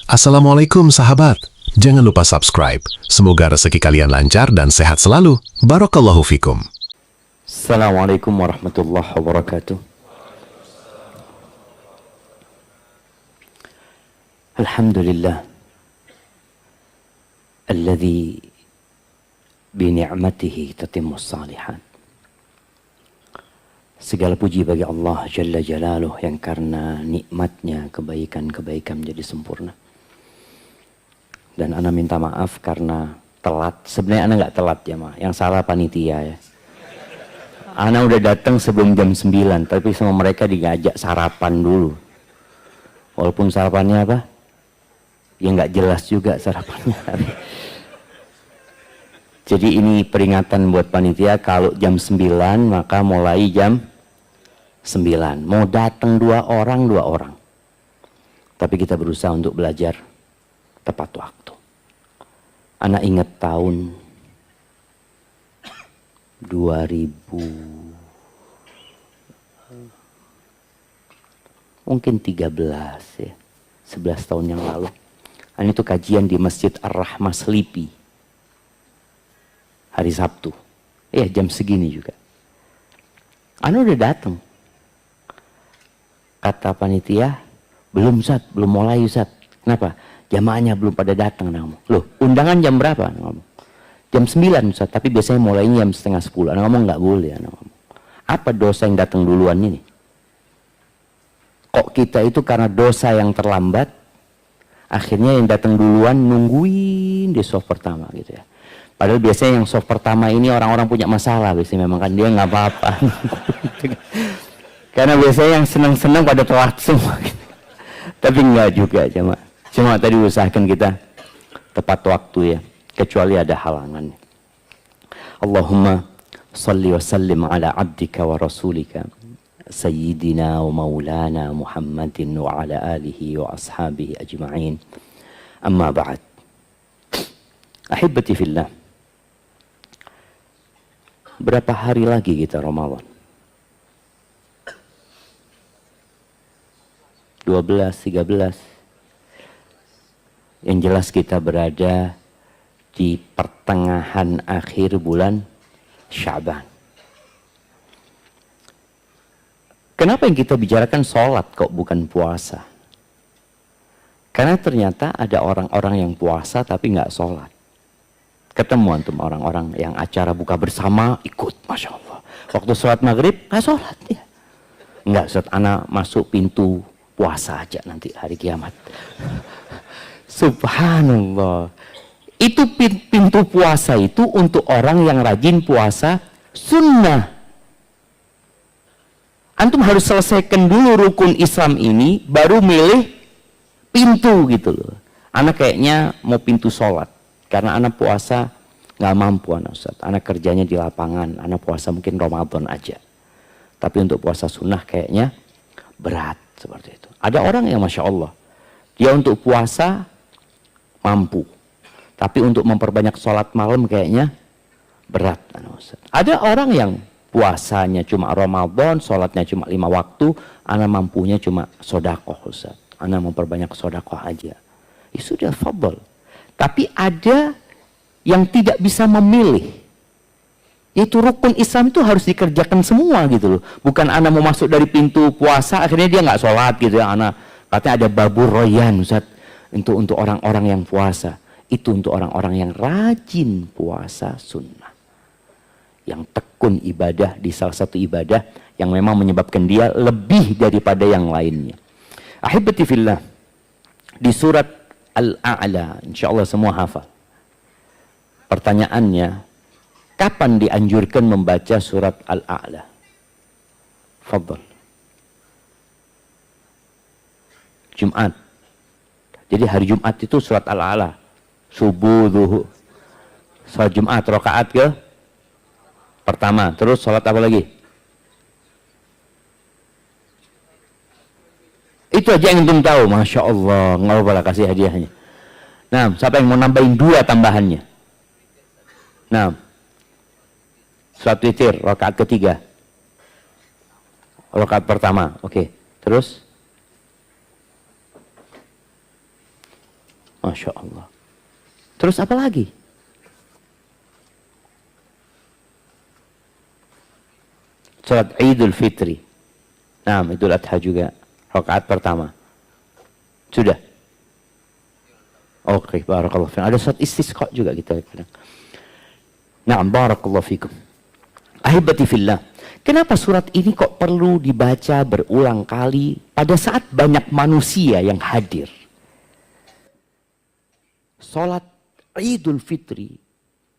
Assalamualaikum sahabat. Jangan lupa subscribe. Semoga rezeki kalian lancar dan sehat selalu. Barakallahu fikum. Assalamualaikum warahmatullahi wabarakatuh. Alhamdulillah alladzi bi ni'matihi tatimmus salihat. Segala puji bagi Allah Jalla Jalaluh yang karena nikmatnya kebaikan-kebaikan menjadi sempurna. Dan ana minta maaf karena telat. Sebenarnya ana nggak telat ya ma, yang salah panitia ya. Ana udah datang sebelum jam 9, tapi sama mereka diajak sarapan dulu. Walaupun sarapannya apa? Ya nggak jelas juga sarapannya. Jadi ini peringatan buat panitia, kalau jam 9 maka mulai jam 9. Mau datang dua orang. Tapi kita berusaha untuk belajar tepat waktu. Ana ingat tahun 2000 mungkin 13 ya, 11 tahun yang lalu. Ini tuh kajian di Masjid Ar-Rahmah Selipi hari Sabtu. Ya jam segini juga. Ana udah datang. Kata panitia, belum Ustaz, belum mulai Ustaz. Kenapa? Jamaahnya belum pada datang. Loh, undangan jam berapa? Jam 9 Ustaz, tapi biasanya mulainya jam setengah 10. Ana ngomong nggak boleh. Ana ngomong, apa dosa yang datang duluan ini? Kok kita itu karena dosa yang terlambat, akhirnya yang datang duluan nungguin di soft pertama gitu ya. Padahal biasanya yang soft pertama ini orang-orang punya masalah, biasanya memang kan dia nggak apa-apa. Karena biasanya yang senang-senang pada telat semua. Tapi enggak juga jemaah. Cuma tadi usahakan kita tepat waktu ya, kecuali ada halangan. Allahumma salli wa sallim ala abdika wa rasulika sayyidina wa maulana Muhammadin wa ala alihi wa ashabihi ajma'in. Amma ba'd. Ahibbati fillah. Berapa hari lagi kita Ramadan? 12, 13. Yang jelas kita berada di pertengahan akhir bulan Sya'ban. Kenapa yang kita bicarakan sholat kok bukan puasa? Karena ternyata ada orang-orang yang puasa tapi nggak sholat. Ketemu antum orang-orang yang acara buka bersama ikut, Masya Allah. Waktu sholat maghrib nggak sholat ya. Nggak, Ustaz, ana masuk pintu puasa aja nanti hari kiamat. Subhanallah. Itu pintu puasa itu untuk orang yang rajin puasa sunnah. Antum harus selesaikan dulu rukun Islam ini, baru milih pintu gitu loh. Anak kayaknya mau pintu sholat, karena anak puasa nggak mampu anak Ustaz. Anak kerjanya di lapangan, anak puasa mungkin Ramadan aja. Tapi untuk puasa sunnah kayaknya berat seperti itu. Ada orang yang Masya Allah, dia untuk puasa mampu, tapi untuk memperbanyak sholat malam kayaknya berat anak Ustaz. Ada orang yang puasanya cuma Ramadan, sholatnya cuma 5 waktu, ana mampunya cuma sodakoh Ustaz. Ana memperbanyak sodakoh aja. Ya sudah, fadol. Tapi ada yang tidak bisa memilih. Itu rukun Islam itu harus dikerjakan semua gitu loh. Bukan ana mau masuk dari pintu puasa, akhirnya dia nggak sholat gitu ya. Ana katanya ada babur royan Ustaz. Untuk orang-orang yang puasa. Itu untuk orang-orang yang rajin puasa sunnah. Yang tekun ibadah di salah satu ibadah yang memang menyebabkan dia lebih daripada yang lainnya. Ahibati fillah, di surat Al-A'la, insya Allah semua hafal. Pertanyaannya, kapan dianjurkan membaca surat Al-A'la? Fadhal. Jumat. Jadi hari Jumat itu surat Al-A'la. Subuh, zuhur. Salat Jumat, rakaat ke pertama. Terus salat apa lagi? Itu aja yang belum tahu. Masya Allah. Nggak apa-apa lah, kasih hadiahnya. Nah, siapa yang mau nambahin 2 tambahannya? Nah, salat witir, rakaat ketiga. Rakaat pertama. Oke. Terus? Masya Allah. Terus apa lagi? Salat Idul Fitri. Nah, Idul Adha juga. Rakaat pertama. Sudah? Oke, barakallahu fikum. Ada salat istisqa juga kita. Nah, barakallahu fikum. Ahibati fillah. Kenapa surat ini kok perlu dibaca berulang kali pada saat banyak manusia yang hadir? Salat Idul Fitri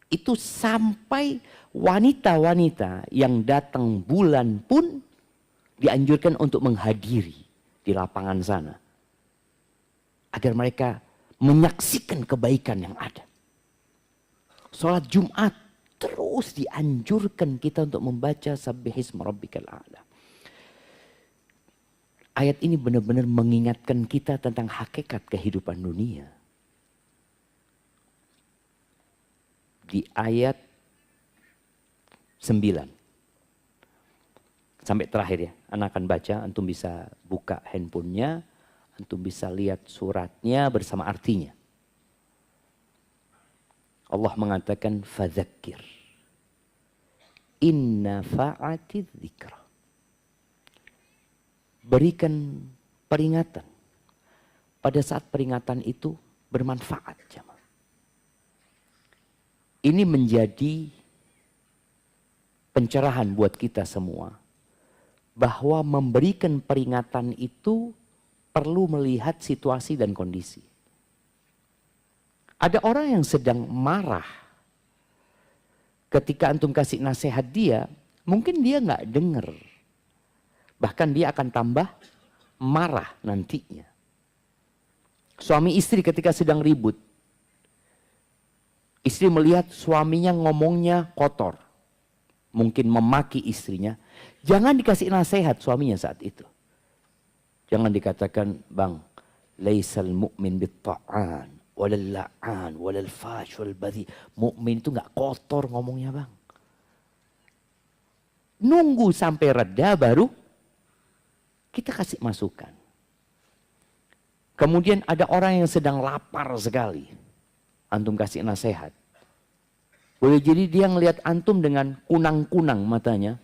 itu sampai wanita-wanita yang datang bulan pun dianjurkan untuk menghadiri di lapangan sana. Agar mereka menyaksikan kebaikan yang ada. Salat Jumat terus dianjurkan kita untuk membaca Sabbihisma Rabbikal A'la. Ayat ini benar-benar mengingatkan kita tentang hakikat kehidupan dunia. Di ayat 9 sampai terakhir ya, anak akan baca, antum bisa buka handphonenya, antum bisa lihat suratnya bersama artinya. Allah mengatakan fadzakir inna fa'atidz dzikra. Berikan peringatan. Pada saat peringatan itu bermanfaat, jemaah. Ini menjadi pencerahan buat kita semua bahwa memberikan peringatan itu perlu melihat situasi dan kondisi. Ada orang yang sedang marah. Ketika antum kasih nasihat dia, mungkin dia nggak dengar. Bahkan dia akan tambah marah nantinya. Suami istri ketika sedang ribut. Istri melihat suaminya ngomongnya kotor. Mungkin memaki istrinya. Jangan dikasih nasihat suaminya saat itu. Jangan dikatakan, bang, laisal mu'min bitta'an. Walal la'an, walal fash, walal badhi. Mukmin itu nggak kotor ngomongnya, bang. Nunggu sampai reda baru kita kasih masukan. Kemudian ada orang yang sedang lapar sekali. Antum kasih nasihat. Boleh jadi dia ngelihat antum dengan kunang-kunang matanya.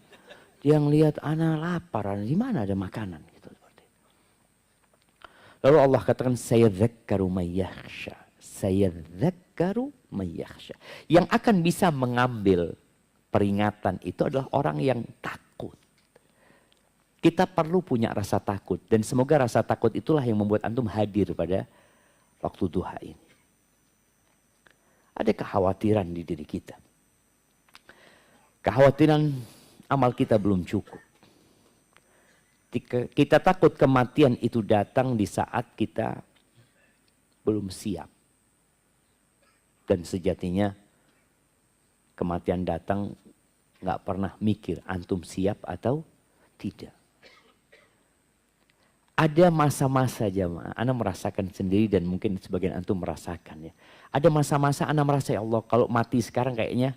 Dia ngelihat ana lapar, di mana ada makanan gitu. Lalu Allah katakan sayadzakkaru may yakhsha. Sayadzakkaru may yakhsha. Yang akan bisa mengambil peringatan itu adalah orang yang takut. Kita perlu punya rasa takut dan semoga rasa takut itulah yang membuat antum hadir pada waktu duha ini. Ada kekhawatiran di diri kita. Kekhawatiran amal kita belum cukup. Kita takut kematian itu datang di saat kita belum siap. Dan sejatinya kematian datang nggak pernah mikir antum siap atau tidak. Ada masa-masa jamaah, ana merasakan sendiri dan mungkin sebagian antum merasakan ya. Ada masa-masa ana merasa ya Allah kalau mati sekarang kayaknya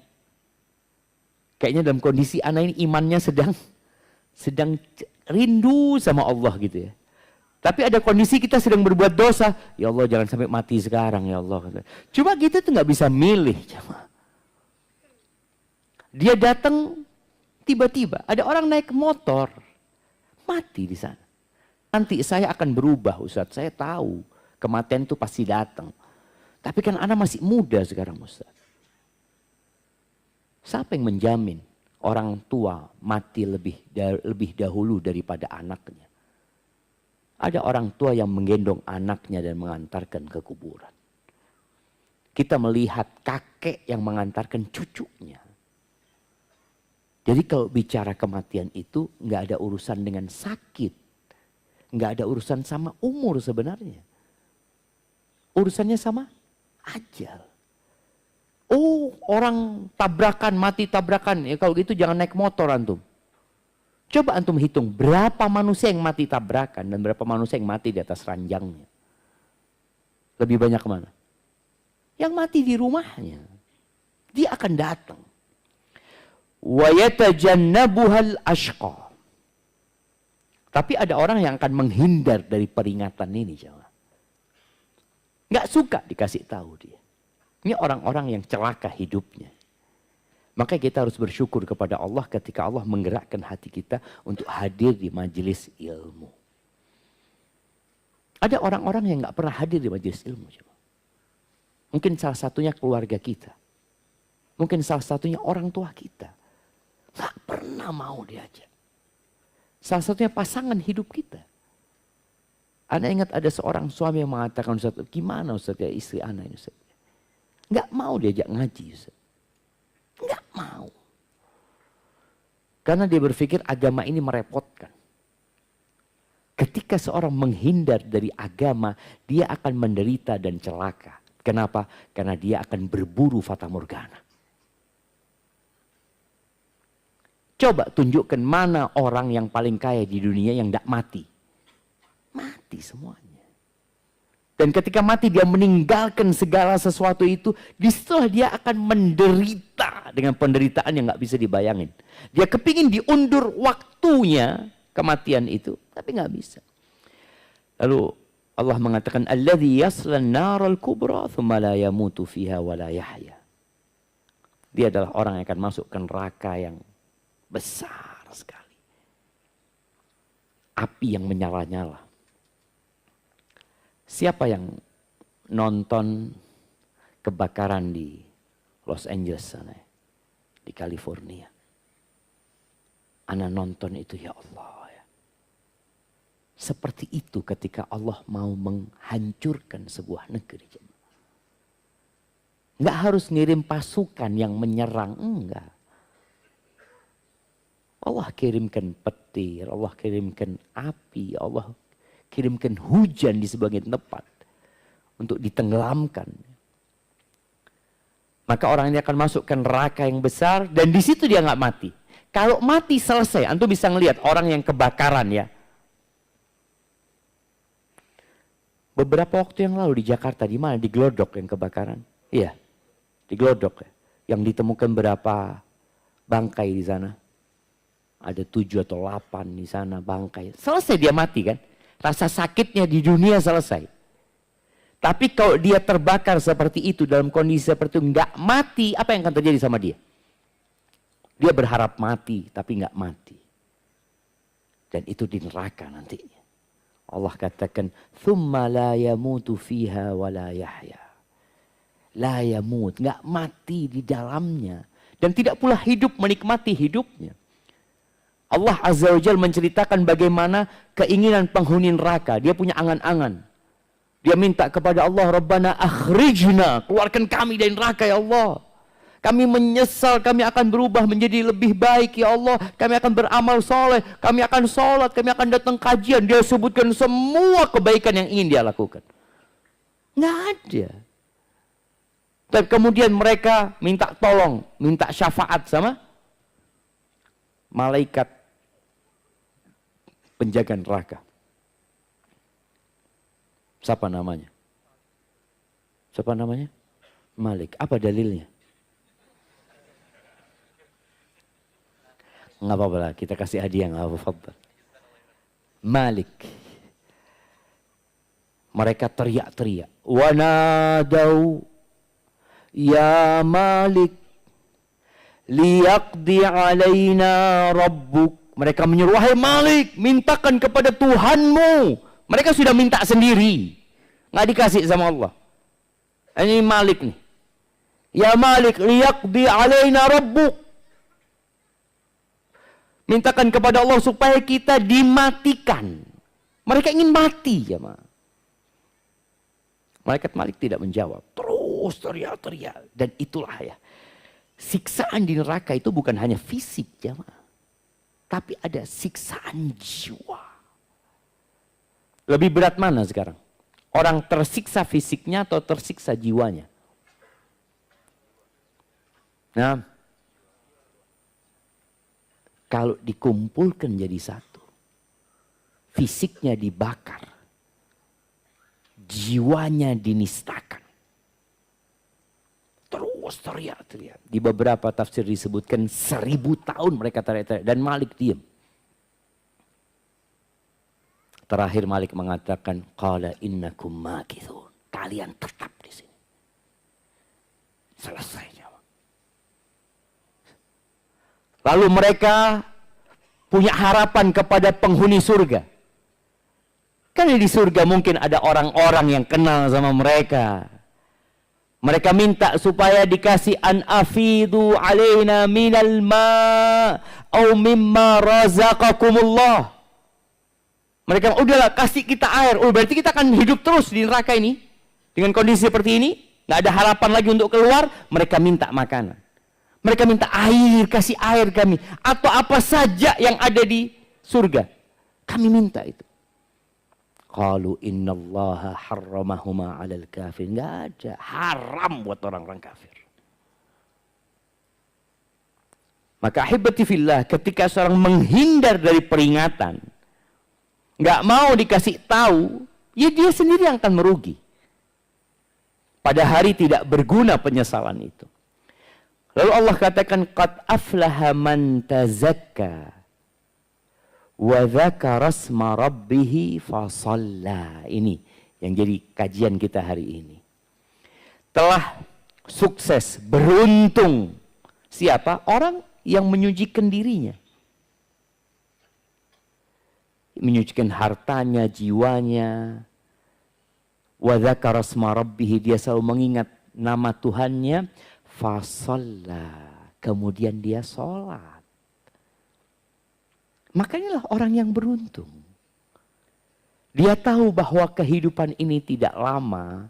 dalam kondisi ana ini imannya sedang rindu sama Allah gitu ya. Tapi ada kondisi kita sedang berbuat dosa. Ya Allah jangan sampai mati sekarang ya Allah. Cuma kita tuh nggak bisa milih. Dia datang tiba-tiba. Ada orang naik motor. Mati di sana. Nanti saya akan berubah Ustaz. Saya tahu kematian itu pasti datang. Tapi kan anak masih muda sekarang Ustaz. Siapa yang menjamin orang tua mati lebih dahulu daripada anaknya? Ada orang tua yang menggendong anaknya dan mengantarkan ke kuburan. Kita melihat kakek yang mengantarkan cucunya. Jadi kalau bicara kematian itu nggak ada urusan dengan sakit. Nggak ada urusan sama umur sebenarnya. Urusannya sama ajal. Oh orang tabrakan, mati tabrakan. Ya, kalau gitu jangan naik motor antum. Coba antum hitung berapa manusia yang mati tabrakan dan berapa manusia yang mati di atas ranjangnya. Lebih banyak kemana? Yang mati di rumahnya. Dia akan datang. Wa yatajannabuhal ashqa. Tapi ada orang yang akan menghindar dari peringatan ini. Jemaah. Nggak suka dikasih tahu dia. Ini orang-orang yang celaka hidupnya. Maka kita harus bersyukur kepada Allah ketika Allah menggerakkan hati kita untuk hadir di majelis ilmu. Ada orang-orang yang nggak pernah hadir di majelis ilmu. Mungkin salah satunya keluarga kita. Mungkin salah satunya orang tua kita. Nggak pernah mau diajak. Salah satunya pasangan hidup kita. Anda ingat ada seorang suami yang mengatakan, Ustaz, gimana Ustaz ya istri Anda ini Ustaz? Nggak mau diajak ngaji Ustaz. Nggak mau. Karena dia berpikir agama ini merepotkan. Ketika seorang menghindar dari agama, dia akan menderita dan celaka. Kenapa? Karena dia akan berburu fata morgana. Coba tunjukkan mana orang yang paling kaya di dunia yang tidak mati. Mati semuanya. Dan ketika mati dia meninggalkan segala sesuatu itu. Disitulah dia akan menderita dengan penderitaan yang gak bisa dibayangin. Dia kepingin diundur waktunya kematian itu. Tapi gak bisa. Lalu Allah mengatakan, Alladhi yaslan naral kubra thumma la yamutu fiha wa la yahya. Dia adalah orang yang akan masuk ke neraka yang besar sekali. Api yang menyala-nyala. Siapa yang nonton kebakaran di Los Angeles sana, di California? Ana nonton itu, ya Allah. Ya. Seperti itu ketika Allah mau menghancurkan sebuah negeri. Enggak harus ngirim pasukan yang menyerang, enggak. Allah kirimkan petir, Allah kirimkan api, Allah kirimkan hujan di sebagian tempat untuk ditenggelamkan. Maka orang ini akan masuk ke neraka yang besar dan di situ dia nggak mati. Kalau mati selesai, antum bisa ngelihat orang yang kebakaran ya. Beberapa waktu yang lalu di Jakarta, di mana? Di Glodok yang kebakaran. Iya, di Glodok ya. Yang ditemukan berapa bangkai di sana? Ada 7 atau 8 di sana bangkai. Selesai dia mati kan? Rasa sakitnya di dunia selesai. Tapi kalau dia terbakar seperti itu, dalam kondisi seperti itu, nggak mati, apa yang akan terjadi sama dia? Dia berharap mati, tapi nggak mati. Dan itu di neraka nantinya. Allah katakan, "Tsumma la yamutu fiha wa la yahya." La yamut, nggak mati di dalamnya. Dan tidak pula hidup menikmati hidupnya. Allah Azza wa Jalla menceritakan bagaimana keinginan penghuni neraka. Dia punya angan-angan. Dia minta kepada Allah, Rabbana akhrijna, keluarkan kami dari neraka ya Allah. Kami menyesal, kami akan berubah menjadi lebih baik ya Allah. Kami akan beramal soleh, kami akan sholat, kami akan datang kajian. Dia sebutkan semua kebaikan yang ingin dia lakukan. Nggak ada. Dan kemudian mereka minta tolong, minta syafaat sama malaikat penjaga neraka. Siapa namanya? Siapa namanya? Malik. Apa dalilnya? Nggak apa-apa lah, kita kasih hadiah, nggak apa-apa. Malik. Mereka teriak-teriak. Wanadau ya Malik liyaqdi alaina rabbuk. Mereka menyuruh, wahai Malik, mintakan kepada Tuhanmu. Mereka sudah minta sendiri, nggak dikasih sama Allah. Ini Malik nih. Ya Malik liyaqdi alaina rabbuk. Mintakan kepada Allah supaya kita dimatikan. Mereka ingin mati ya, Malaikat Malik tidak menjawab. Terus teriak-teriak. Dan itulah ya. Siksaan di neraka itu bukan hanya fisik ya, tapi ada siksaan jiwa. Lebih berat mana sekarang? Orang tersiksa fisiknya atau tersiksa jiwanya? Nah, kalau dikumpulkan jadi satu, fisiknya dibakar, jiwanya dinistakan. Terus teriak-teriak. Di beberapa tafsir disebutkan 1000 tahun mereka teriak-teriak. Dan Malik diam. Terakhir Malik mengatakan, qala innakum makithun. kalian tetap di sini. Selesai jemaah. Lalu mereka punya harapan kepada penghuni surga. Karena di surga mungkin ada orang-orang yang kenal sama mereka. Mereka minta supaya dikasih an afidu alaina minal ma au mimma razaqakumullah. Mereka udahlah kasih kita air. Oh berarti kita akan hidup terus di neraka ini dengan kondisi seperti ini, nggak ada harapan lagi untuk keluar. Mereka minta makanan. Mereka minta air, kasih air kami atau apa saja yang ada di surga. Kami minta itu. Qalu innallaha harramahuma 'alal kafir. Enggak ada, haram buat orang-orang kafir. Maka ahibati fillah, ketika seorang menghindar dari peringatan, enggak mau dikasih tahu, ya dia sendiri yang akan merugi. Pada hari tidak berguna penyesalan itu. Lalu Allah katakan qad aflaha man tazakka wa dzakara asma rabbih fasalla. Ini yang jadi kajian kita hari ini. Telah sukses, beruntung. Siapa? Orang yang menyucikan dirinya. Menyucikan hartanya, jiwanya. Wa dzakara asma rabbih, dia selalu mengingat nama Tuhannya. Fasalla, kemudian dia sholat. Makanya lah orang yang beruntung. Dia tahu bahwa kehidupan ini tidak lama.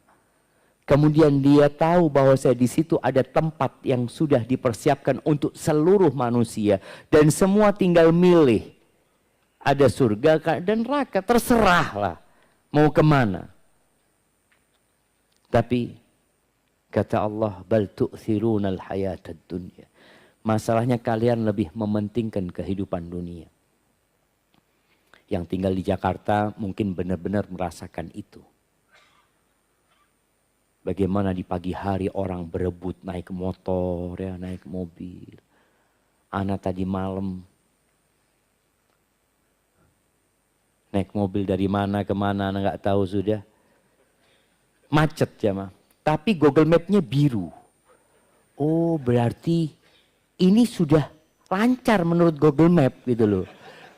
Kemudian dia tahu bahwa di situ ada tempat yang sudah dipersiapkan untuk seluruh manusia. Dan semua tinggal milih. Ada surga dan neraka, terserahlah mau kemana. Tapi kata Allah, bal tu'thirunal hayatad dunya. Masalahnya kalian lebih mementingkan kehidupan dunia. Yang tinggal di Jakarta mungkin benar-benar merasakan itu. Bagaimana di pagi hari orang berebut naik motor, ya, naik mobil. Ana tadi malam naik mobil dari mana ke mana, Ana nggak tahu sudah. Macet jemaah. Tapi Google Map-nya biru. Oh berarti ini sudah lancar menurut Google Map gitu loh.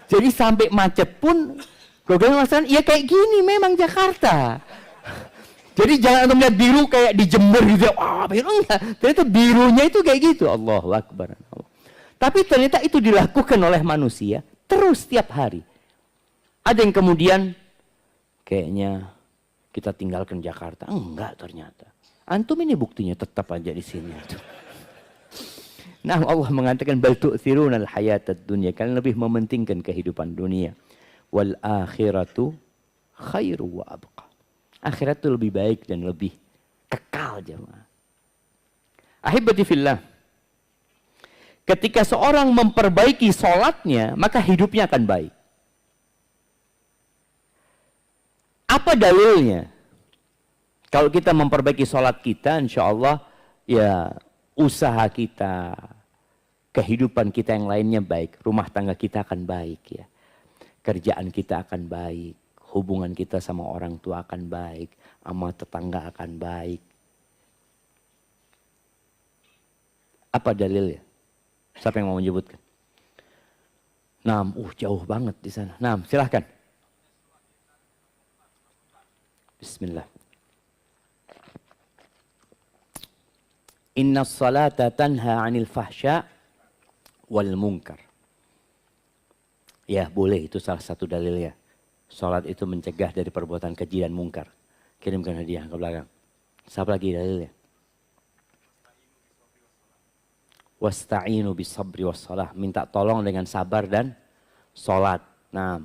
Jadi sampai macet pun Google Map mengatakan ya kayak gini memang Jakarta. Jadi jangan melihat biru kayak di Jember gitu. Wah biru enggak. Ternyata birunya itu kayak gitu. Allahu Akbar. Tapi ternyata itu dilakukan oleh manusia terus setiap hari. Ada yang kemudian kayaknya kita tinggalkan Jakarta. Enggak ternyata. Antum ini buktinya tetap aja di sini. Nah Allah mengatakan bal tu'thirunal hayatad dunya. Kalian lebih mementingkan kehidupan dunia. Wal akhiratu khairu wa abqa. Akhirat itu lebih baik dan lebih kekal jemaah. Ahibati fillah. Ketika seorang memperbaiki sholatnya, maka hidupnya akan baik. Apa dalilnya? Kalau kita memperbaiki sholat kita, insya Allah ya usaha kita, kehidupan kita yang lainnya baik. Rumah tangga kita akan baik ya. Kerjaan kita akan baik. Hubungan kita sama orang tua akan baik. Sama tetangga akan baik. Apa dalilnya? Siapa yang mau menyebutkan? Nah, jauh banget di sana. Nah, silahkan. Bismillah. Inna salata tanha 'anil fahsya wal munkar. Ya, boleh itu salah satu dalilnya. Salat itu mencegah dari perbuatan keji dan mungkar. Kirimkan hadiah ke belakang. Siapa lagi dalilnya? Wasta'inu bisabri wassalah. Minta tolong dengan sabar dan salat. Nah,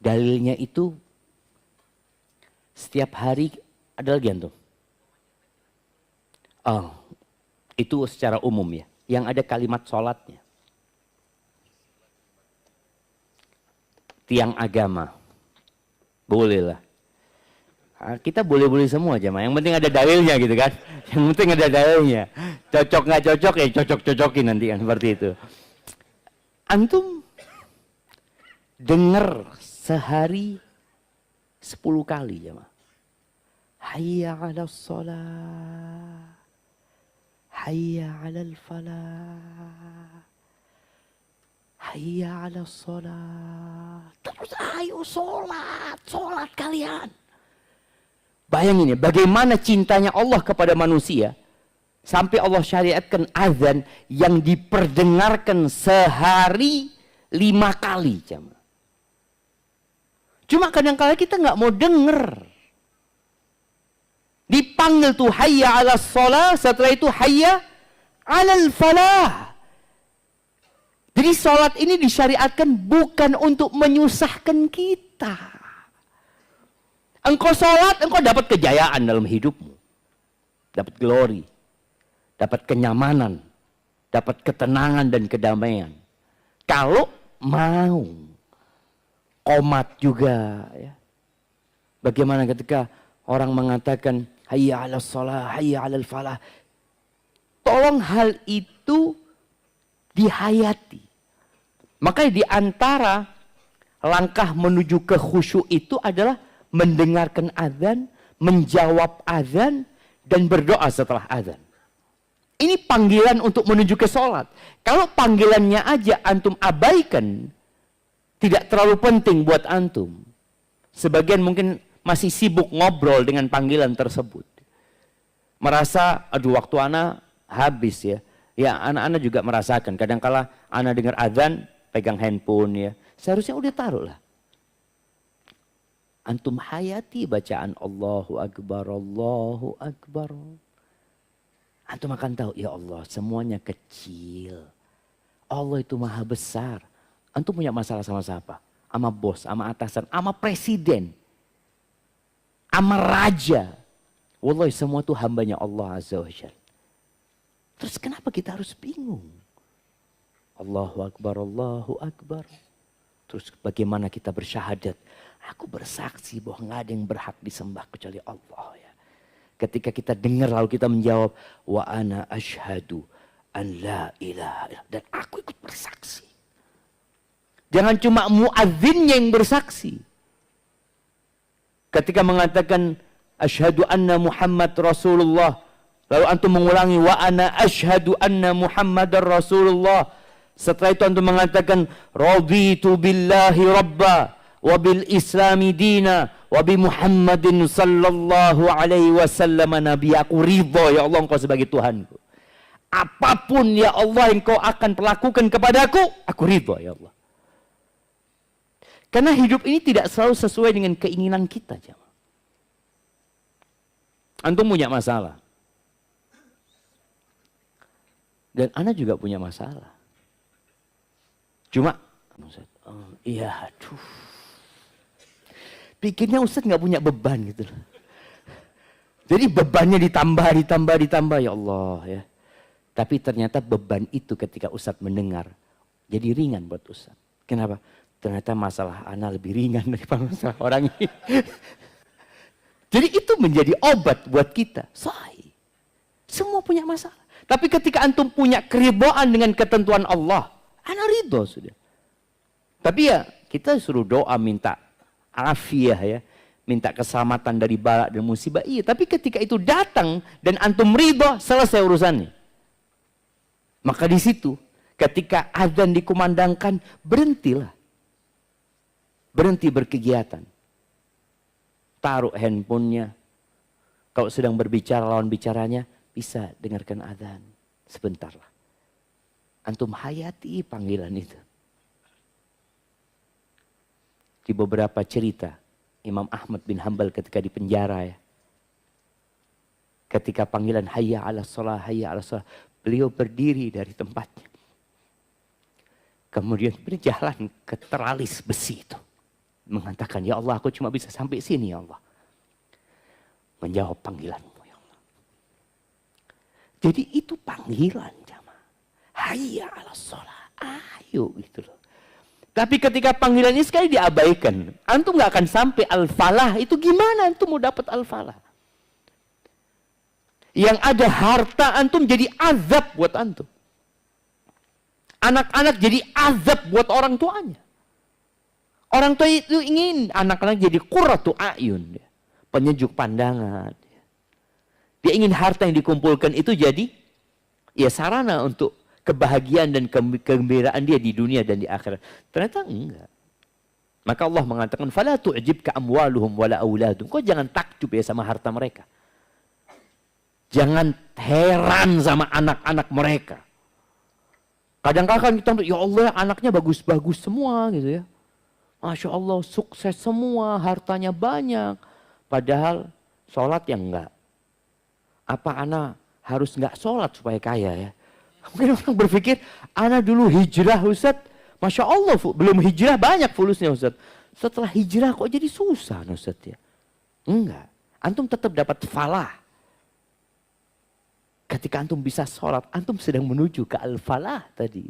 dalilnya itu setiap hari ada lagi antum. Oh, itu secara umum ya. Yang ada kalimat sholatnya. Tiang agama. Boleh lah. Kita boleh-boleh semua aja, yang penting ada dalilnya gitu kan. Yang penting ada dalilnya. Cocok nggak cocok ya cocok-cocokin nanti kan seperti itu. Antum dengar sehari 10 kali ya, Hayya 'alas shalah. Hayya 'alal falah. Hayya 'alas shalah. Terus ayo sholat kalian. Bayangin ya, bagaimana cintanya Allah kepada manusia. Sampai Allah syariatkan azan yang diperdengarkan sehari 5 kali. Cuma kadang-kadang kita nggak mau denger. Dipanggil tuh hayya 'alas shalah, setelah itu hayya 'alal falah. Jadi sholat ini disyariatkan bukan untuk menyusahkan kita. Engkau sholat, engkau dapat kejayaan dalam hidupmu. Dapat glory. Dapat kenyamanan. Dapat ketenangan dan kedamaian. Kalau mau. Qomat juga. Ya. Bagaimana ketika orang mengatakan hayya 'alas shalah, hayya 'alal falah. Tolong hal itu dihayati. Makanya di antara langkah menuju ke khusyuk itu adalah mendengarkan azan, menjawab azan, dan berdoa setelah azan. Ini panggilan untuk menuju ke sholat. Kalau panggilannya aja antum abaikan, tidak terlalu penting buat antum. Sebagian mungkin masih sibuk ngobrol dengan panggilan tersebut. Merasa, aduh waktu ana habis ya. Ya anak-anak juga merasakan. Kadang-kala anak dengar azan, pegang handphone ya. Seharusnya udah taruh lah. Antum hayati bacaan Allahu Akbar, Allahu Akbar. Antum akan tahu, ya Allah semuanya kecil. Allah itu maha besar. Antum punya masalah sama siapa? Sama bos, sama atasan, sama presiden. Sama raja. Wallahi semua itu hambanya Allah Azza wa Jalla. Terus kenapa kita harus bingung? Allahu Akbar, Allahu Akbar. Terus bagaimana kita bersyahadat? Aku bersaksi bahwa nggak ada yang berhak disembah kecuali Allah ya. Ketika kita dengar lalu kita menjawab wa ana asyhadu an la ilaha illallah, dan aku ikut bersaksi. Jangan cuma muadzinnya yang bersaksi. Ketika mengatakan asyhadu anna Muhammad Rasulullah, lalu antum mengulangi wa ana asyhadu anna Muhammadar Rasulullah. Setelah itu antum mengatakan raditu billahi rabba wa bil islami dina wa bi Muhammadin sallallahu alaihi wasallam nabi. Aku ridha ya Allah engkau sebagai Tuhanku. Apapun ya Allah yang kau akan perlakukan kepadaku, aku ridha ya Allah. Karena hidup ini tidak selalu sesuai dengan keinginan kita. Antum punya masalah. Dan Ana juga punya masalah. Cuma, iya aduh. Pikirnya Ustaz nggak punya beban gitu. Jadi bebannya ditambah ya Allah ya. Tapi ternyata beban itu ketika Ustaz mendengar, jadi ringan buat Ustaz. Kenapa? Ternyata masalah Ana lebih ringan daripada masalah orang ini. Jadi itu menjadi obat buat kita. Sahih. Semua punya masalah. Tapi ketika antum punya keridhaan dengan ketentuan Allah, Ana ridho sudah. Tapi ya kita suruh doa minta afiah ya. Minta keselamatan dari bala dan musibah. Iya, tapi ketika itu datang dan antum ridho, selesai urusannya. Maka di situ ketika azan dikumandangkan, berhentilah. Berhenti berkegiatan. Taruh handphonenya. Kalau sedang berbicara lawan bicaranya, bisa dengarkan azan. Sebentarlah. Antum hayati panggilan itu. Di beberapa cerita, Imam Ahmad bin Hanbal ketika di penjara ya. Ketika panggilan hayya 'alas shalah, hayya 'alas shalah, beliau berdiri dari tempatnya. Kemudian berjalan ke teralis besi itu. Mengatakan, ya Allah aku cuma bisa sampai sini ya Allah. Menjawab panggilanmu ya Allah. Jadi itu panggilan jamaah. Hayya 'alas shalah, ayo gitu loh. Tapi ketika panggilan ini sekali diabaikan, antum nggak akan sampai al-falah. Itu gimana antum mau dapat al-falah? Yang ada harta antum jadi azab buat antum. Anak-anak jadi azab buat orang tuanya. Orang tua itu ingin anak-anak jadi qurratu a'yun. penyejuk pandangan. Dia ingin harta yang dikumpulkan itu jadi ya sarana untuk kebahagiaan dan kegembiraan dia di dunia dan di akhirat. Ternyata enggak. Maka Allah mengatakan, "Fala tu'jibka amwaluhum wala auladuhum." Kau jangan takjub ya sama harta mereka. Jangan heran sama anak-anak mereka. Kadang-kadang kita, ya Allah, anaknya bagus-bagus semua gitu ya. Masya Allah, sukses semua, hartanya banyak. Padahal sholat yang enggak. Apa anak harus enggak sholat supaya kaya ya? Mungkin orang berpikir, anak dulu hijrah Ustaz, Masya Allah, belum hijrah banyak fulusnya Ustaz. Setelah hijrah kok jadi susah Ustaz ya? Enggak. Antum tetap dapat falah. Ketika antum bisa sholat, antum sedang menuju ke al-falah tadi.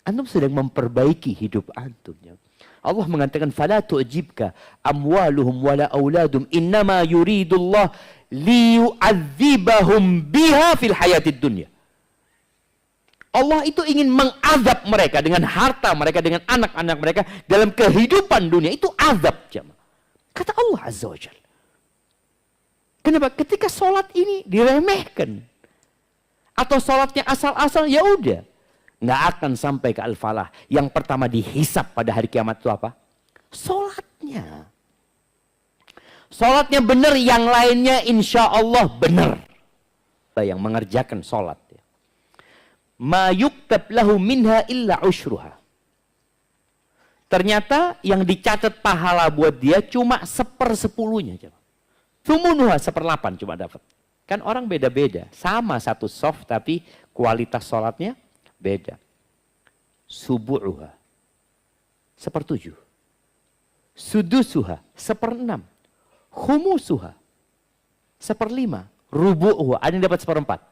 Antum sedang memperbaiki hidup antum. Ya. Allah mengatakan, "Fala tu'jibka amwaluhum wala auladum, innama yuridullah liyu'adzibahum biha fil hayatid dunya." Allah itu ingin mengazab mereka dengan harta mereka, dengan anak-anak mereka dalam kehidupan dunia. Itu azab, jemaah. Kata Allah Azza wa Jalla. Kenapa? Ketika sholat ini diremehkan. Atau sholatnya asal-asal, ya udah. Nggak akan sampai ke al-falah. Yang pertama dihisap pada hari kiamat itu apa? Sholatnya. Sholatnya benar, yang lainnya insya Allah benar. Yang mengerjakan sholat. Ma yuktab lahu minha illa ushruha. Ternyata yang dicatat pahala buat dia cuma 1/10-nya. Thumunuha 1/8 cuma dapat. Kan orang beda-beda. Sama satu soft tapi kualitas sholatnya beda. Subu'uha 1/7. Sudusuha 1/6. Khumusuha 1/5. Rubu'uha ada yang dapat 1/4.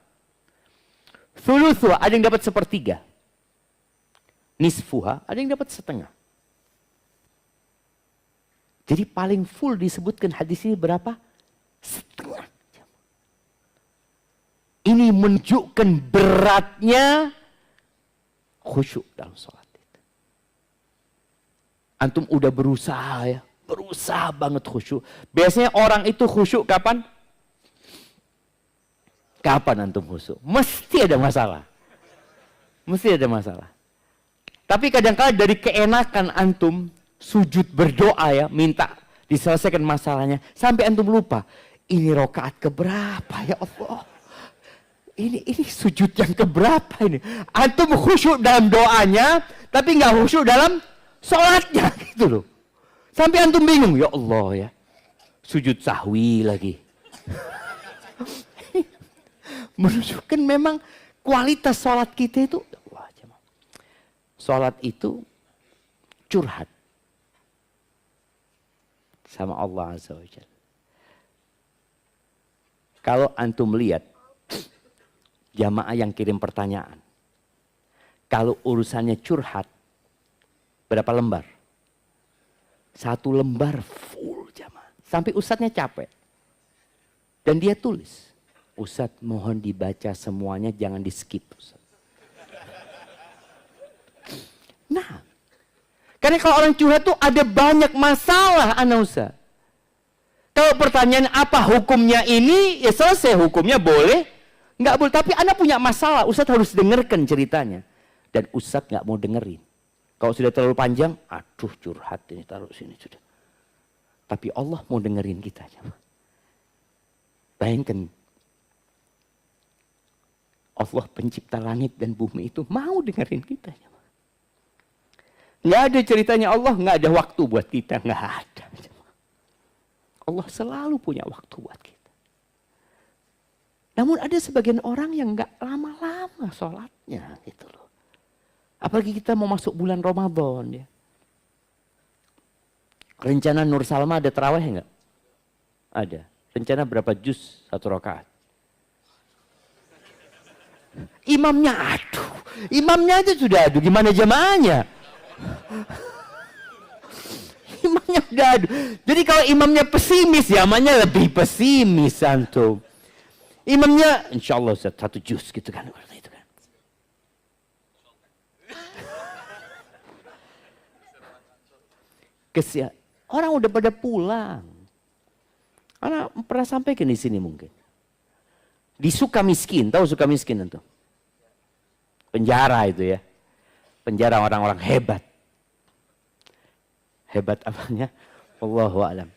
Thuluthuha ada yang dapat 1/3. Nisfuha ada yang dapat 1/2. Jadi paling full disebutkan hadis ini berapa? 1/2. Ini menunjukkan beratnya khusyuk dalam sholat itu. Antum udah berusaha ya, berusaha banget khusyuk. Biasanya orang itu khusyuk kapan? Kapan antum khusyuk? Mesti ada masalah. Mesti ada masalah. Tapi kadang-kadang dari keenakan antum sujud berdoa ya, minta diselesaikan masalahnya, sampai antum lupa, ini rokaat keberapa ya Allah? Ini sujud yang keberapa ini? Antum khusyuk dalam doanya, tapi nggak khusyuk dalam sholatnya gitu loh. Sampai antum bingung, ya Allah ya, sujud sahwi lagi. Menunjukkan memang kualitas sholat kita itu, wah, sholat itu curhat sama Allah Azza wa Jalla. Kalau antum lihat jamaah yang kirim pertanyaan, kalau urusannya curhat, berapa lembar? 1 lembar full jamaah. Sampai ustadznya capek. Dan dia tulis, Ustadz mohon dibaca semuanya, jangan di skip. Nah, karena kalau orang curhat tuh ada banyak masalah anak Ustadz. Kalau pertanyaan apa hukumnya ini, ya selesai hukumnya boleh, nggak boleh. Tapi anak punya masalah, Ustadz harus dengarkan ceritanya. Dan Ustadz nggak mau dengerin. Kalau sudah terlalu panjang, aduh curhat ini taruh sini sudah. Tapi Allah mau dengerin kita. Bayangkan, Allah pencipta langit dan bumi itu mau dengerin kita. Nggak ada ceritanya Allah, nggak ada waktu buat kita, nggak ada. Allah selalu punya waktu buat kita. Namun ada sebagian orang yang nggak lama-lama sholatnya gitu loh. Apalagi kita mau masuk bulan Ramadan ya. Rencana Nur Salma ada tarawih nggak? Ada. Rencana berapa juz 1 rakaat? Imamnya aduh, imamnya aja sudah aduh, gimana jamaahnya? Imamnya udah aduh. Jadi kalau imamnya pesimis, zamannya lebih pesimis antum. Imamnya insya Allah 1 juz gitu kan. Orang udah pada pulang. Anak pernah sampaikan di sini mungkin. Di Sukamiskin, tahu Sukamiskin itu? Penjara itu ya. Penjara orang-orang hebat. Hebat apanya? Wallahu a'lam.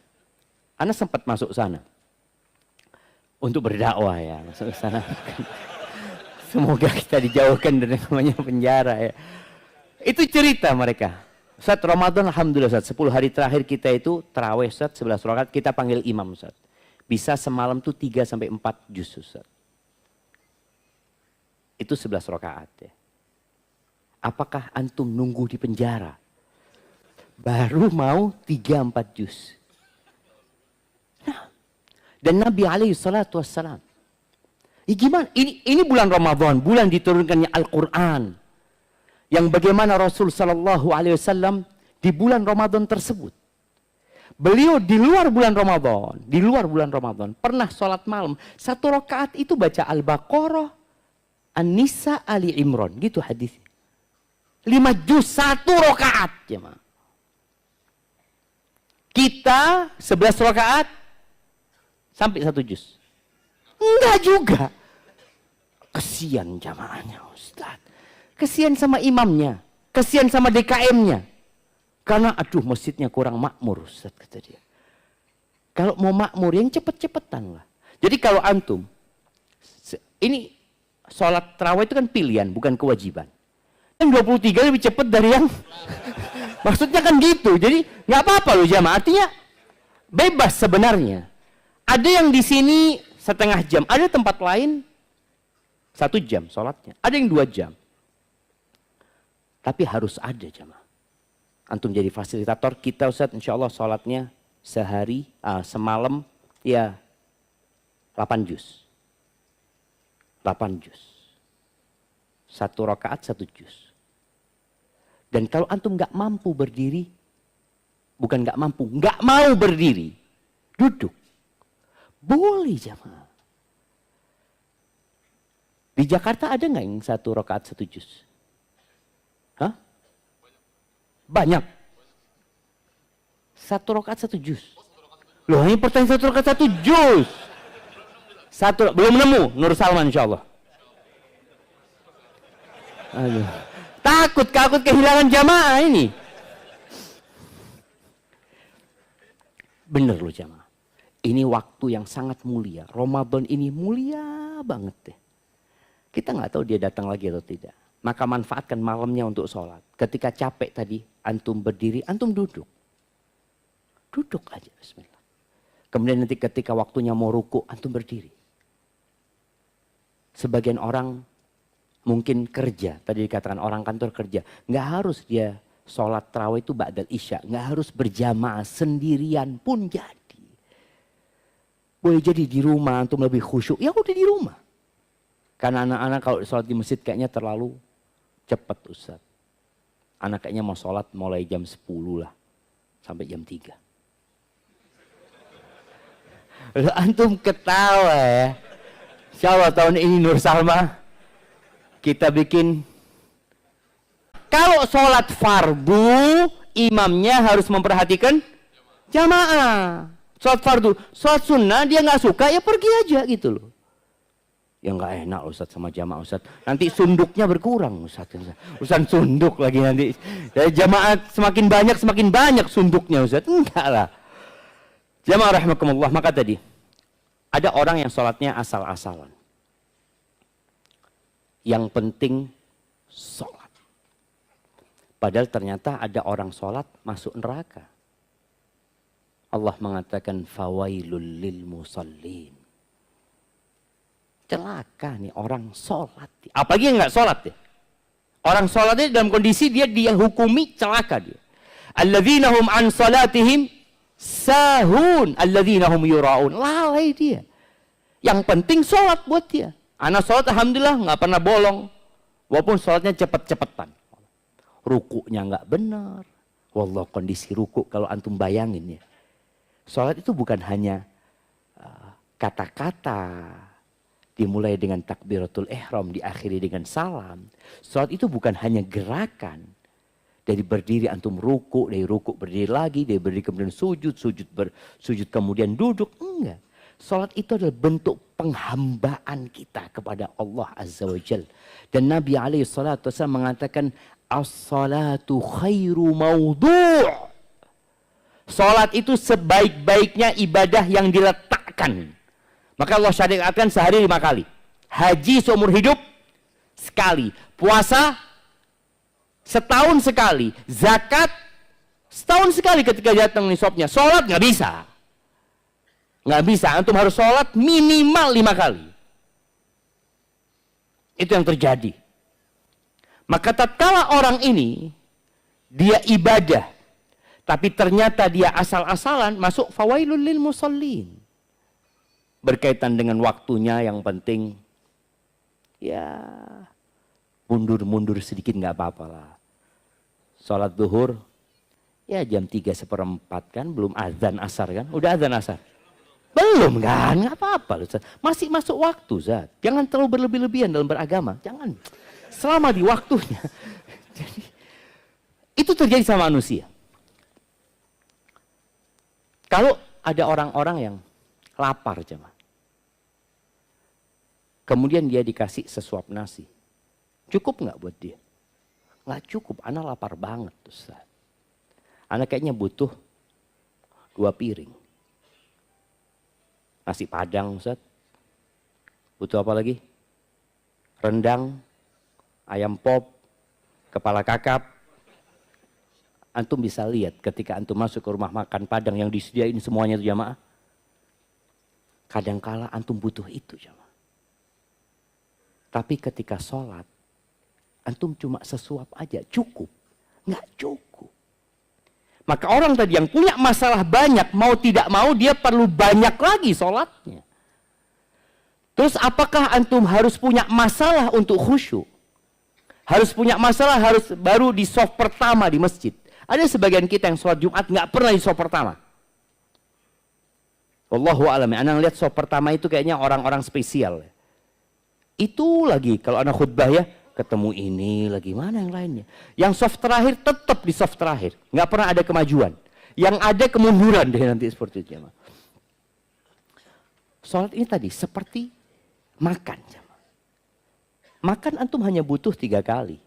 Anak sempat masuk sana. Untuk berdakwah ya, masuk ke sana. Semoga kita dijauhkan dari namanya penjara ya. Itu cerita mereka. Ustaz, Ramadan alhamdulillah Ustaz, 10 hari terakhir kita itu tarawih Ustaz, 11 rakaat, kita panggil imam Ustaz. Bisa semalam tuh 3 sampai 4 juz Ustaz. Itu 11 rakaat ya. Apakah antum nunggu di penjara? Baru mau 3-4 juz. Nah, dan Nabi alaihi salatu wassalam. Gimana? Ini bulan Ramadan, bulan diturunkannya Al-Quran. Yang bagaimana Rasul sallallahu alaihi wasallam di bulan Ramadan tersebut. Beliau di luar bulan Ramadan, pernah sholat malam. 1 rakaat itu baca Al-Baqarah, An-Nisa, Ali Imran. Gitu hadis. 5 juz 1 rakaat. Jemaah. Kita 11 rakaat sampai 1 juz. Enggak juga. Kesian jamaahnya Ustaz. Kesian sama imamnya. Kesian sama DKM-nya. Karena aduh masjidnya kurang makmur Ustaz kata dia. Kalau mau makmur yang cepet-cepetan lah. Jadi kalau antum. Ini sholat tarawih itu kan pilihan bukan kewajiban. Yang 23 lebih cepat dari yang. Maksudnya kan gitu. Jadi nggak apa-apa loh jamaah. Artinya bebas sebenarnya. Ada yang di sini setengah jam. Ada tempat lain 1 jam sholatnya. Ada yang 2 jam. Tapi harus ada jamaah. Antum jadi fasilitator kita Ustaz, insya Allah sholatnya sehari, semalam ya 8 juz. 8 juz. 1 rakaat 1 juz. Dan kalau antum nggak mampu berdiri, bukan nggak mampu, nggak mau berdiri, duduk. Boleh jamaah. Di Jakarta ada nggak yang 1 rakaat 1 juz? Hah? Banyak. 1 rakaat 1 juz. Loh, ini pertanyaan 1 rakaat 1 juz. Belum nemu Nur Salman insyaallah. Aduh. Takut kehilangan jamaah ini. Bener loh jamaah. Ini waktu yang sangat mulia. Ramadan ini mulia banget deh. Kita nggak tahu dia datang lagi atau tidak. Maka manfaatkan malamnya untuk sholat. Ketika capek tadi, antum berdiri, antum duduk. Duduk aja, bismillah. Kemudian nanti ketika waktunya mau ruku, antum berdiri. Sebagian orang mungkin kerja, tadi dikatakan orang kantor kerja. Nggak harus dia sholat tarawih itu ba'dal isya. Nggak harus berjamaah, sendirian pun jadi. Boleh jadi di rumah, antum lebih khusyuk, ya udah di rumah. Karena anak-anak kalau sholat di masjid kayaknya terlalu cepat Ustaz. Anak kayaknya mau sholat mulai jam 10 lah. Sampai jam 3. Lalu antum ketawa ya. Insya Allah tahun ini Nur Salma. Kita bikin. Kalau sholat fardu. Imamnya harus memperhatikan jamaah. Sholat fardu. Sholat sunnah dia nggak suka ya pergi aja gitu loh. Ya nggak enak Ustaz sama jamaah Ustaz. Nanti sunduknya berkurang Ustaz. Ustaz sunduk lagi nanti. Jamaah semakin banyak sunduknya Ustaz. Enggak lah. Jamaah rahimakumullah. Maka tadi. Ada orang yang sholatnya asal-asalan. Yang penting sholat. Padahal ternyata ada orang sholat masuk neraka. Allah mengatakan fawailul lil musallin. Celaka nih orang sholat. Apalagi yang nggak sholat ya. Orang sholatnya dalam kondisi dia hukumi celaka dia. Alladzina hum an sholatihim sahun. Alladzina hum yura'un. Lalai dia. Yang penting sholat buat dia. Anak sholat alhamdulillah nggak pernah bolong. Walaupun sholatnya cepet-cepetan. Rukuknya nggak benar. Wallah kondisi rukuk kalau antum bayangin ya. Sholat itu bukan hanya kata-kata. Dimulai dengan takbiratul ihram, diakhiri dengan salam. Salat itu bukan hanya gerakan. Dari berdiri antum ruku, dari ruku berdiri lagi, dari berdiri kemudian sujud, sujud kemudian duduk. Enggak. Salat itu adalah bentuk penghambaan kita kepada Allah Azza wa Jal. Dan Nabi SAW mengatakan, as-salatu khairu mawdu'. Salat itu sebaik-baiknya ibadah yang diletakkan. Maka Allah syariatkan sehari 5 kali. Haji seumur hidup sekali. Puasa setahun sekali. Zakat setahun sekali ketika datang nisabnya. Sholat nggak bisa. Nggak bisa. Antum harus sholat minimal 5 kali. Itu yang terjadi. Maka tatkala orang ini dia ibadah, tapi ternyata dia asal-asalan, masuk fawailul lil musallin. Berkaitan dengan waktunya yang penting, ya mundur-mundur sedikit nggak apa-apa lah. Sholat zuhur, ya jam 3:04 kan, belum azan asar kan? Udah azan asar? Belum kan? Nggak apa-apa loh. Masih masuk waktu, Zat. Jangan terlalu berlebih-lebihan dalam beragama. Jangan. Selama di waktunya. Jadi, itu terjadi sama manusia. Kalau ada orang-orang yang lapar, jemaah. Kemudian dia dikasih sesuap nasi. Cukup nggak buat dia? Nggak cukup, anak lapar banget, Ustaz. Anak kayaknya butuh 2 piring. Nasi padang, Ustaz. Butuh apa lagi? Rendang, ayam pop, kepala kakap. Antum bisa lihat ketika antum masuk ke rumah makan Padang yang disediain semuanya itu jamaah. Kadangkala antum butuh itu jamaah. Tapi ketika sholat, antum cuma sesuap aja, cukup. Nggak cukup. Maka orang tadi yang punya masalah banyak, mau tidak mau dia perlu banyak lagi sholatnya. Terus apakah antum harus punya masalah untuk khusyuk? Harus punya masalah, harus baru di soft pertama di masjid. Ada sebagian kita yang sholat Jumat nggak pernah di soft pertama. Wallahu a'lam. Anak lihat soft pertama itu kayaknya orang-orang spesial. Itu lagi kalau anak khutbah ya, ketemu ini lagi, mana yang lainnya. Yang soft terakhir tetap di soft terakhir. Nggak pernah ada kemajuan. Yang ada kemunduran deh nanti seperti itu. Sholat ini tadi seperti makan. Makan antum hanya butuh 3 kali.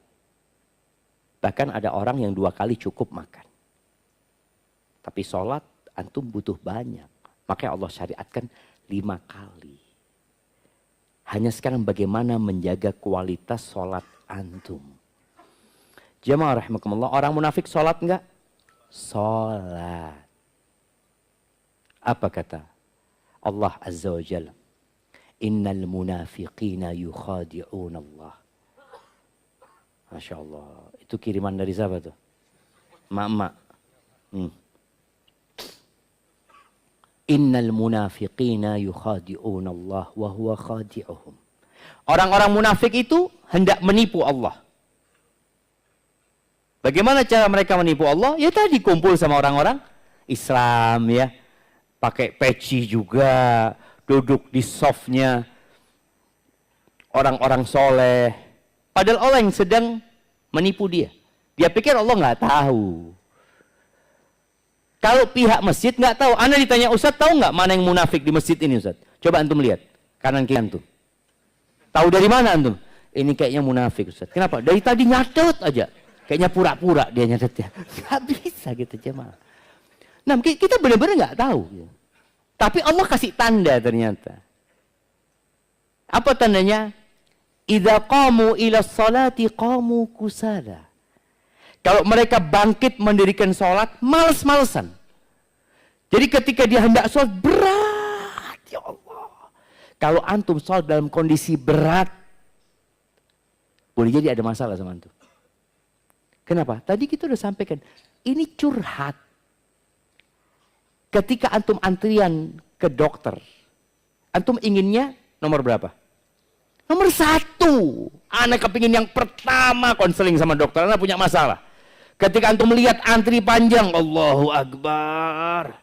Bahkan ada orang yang 2 kali cukup makan. Tapi sholat antum butuh banyak. Makanya Allah syariatkan 5 kali. Hanya sekarang bagaimana menjaga kualitas sholat antum. Jamaah rahimakumullah, orang munafik sholat enggak? Sholat. Apa kata Allah Azza wa Jalla? Innal munafiqina yukhadi'un Allah. Masya Allah. Itu kiriman dari siapa tuh? Mak-mak. Innal munafiqina yukhadi'un Allah wa huwa khadi'uhum. Orang-orang munafik itu hendak menipu Allah. Bagaimana cara mereka menipu Allah? Ya tadi kumpul sama orang-orang Islam ya. Pakai peci juga, duduk di softnya orang-orang soleh. Padahal Allah yang sedang menipu dia. Dia pikir Allah nggak tahu. Kalau pihak masjid nggak tahu, Anda ditanya Ustaz tahu nggak mana yang munafik di masjid ini Ustaz? Coba antum lihat kanan kiri antum. Tahu dari mana antum? Ini kayaknya munafik Ustaz. Kenapa? Dari tadi nyatet aja. Kayaknya pura-pura dia nyatetnya. Nggak bisa gitu jemaah. Nah kita benar-benar nggak tahu. Tapi Allah kasih tanda ternyata. Apa tandanya? Idza qamu ila sholati qamu kusala. Kalau mereka bangkit mendirikan sholat, males-malesan. Jadi ketika dia hendak sholat, berat. Ya Allah. Kalau antum sholat dalam kondisi berat, boleh jadi ada masalah sama antum. Kenapa? Tadi kita udah sampaikan, ini curhat. Ketika antum antrian ke dokter, antum inginnya nomor berapa? Nomor 1. Anak kepingin yang pertama konseling sama dokter, anak punya masalah. Ketika antum melihat antri panjang, Allahu Akbar.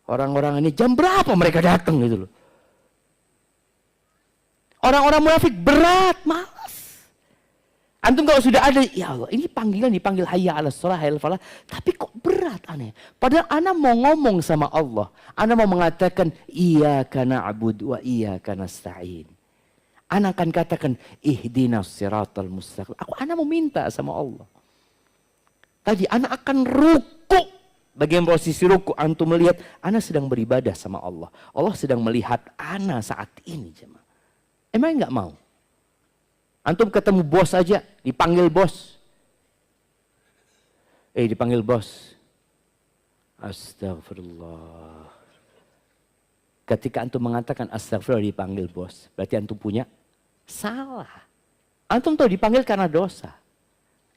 Orang-orang ini jam berapa mereka datang gitu loh. Orang-orang munafik berat, malas. Antum kalau sudah ada, ya Allah, ini panggilan dipanggil hayya 'alas shalah, hayya 'alal falah, tapi kok berat aneh. Padahal ana mau ngomong sama Allah. Ana mau mengatakan iyyaka na'budu wa iyyaka nasta'in. Ana akan katakan ihdinas siratal mustaqim. Ana mau minta sama Allah. Tadi ana akan ruku. Bagian posisi ruku antum melihat ana sedang beribadah sama Allah. Allah sedang melihat ana saat ini, jemaah. Emang enggak mau? Antum ketemu bos aja, dipanggil bos. Dipanggil bos. Astagfirullah. Ketika antum mengatakan astagfirullah dipanggil bos, berarti antum punya salah. Antum tahu dipanggil karena dosa.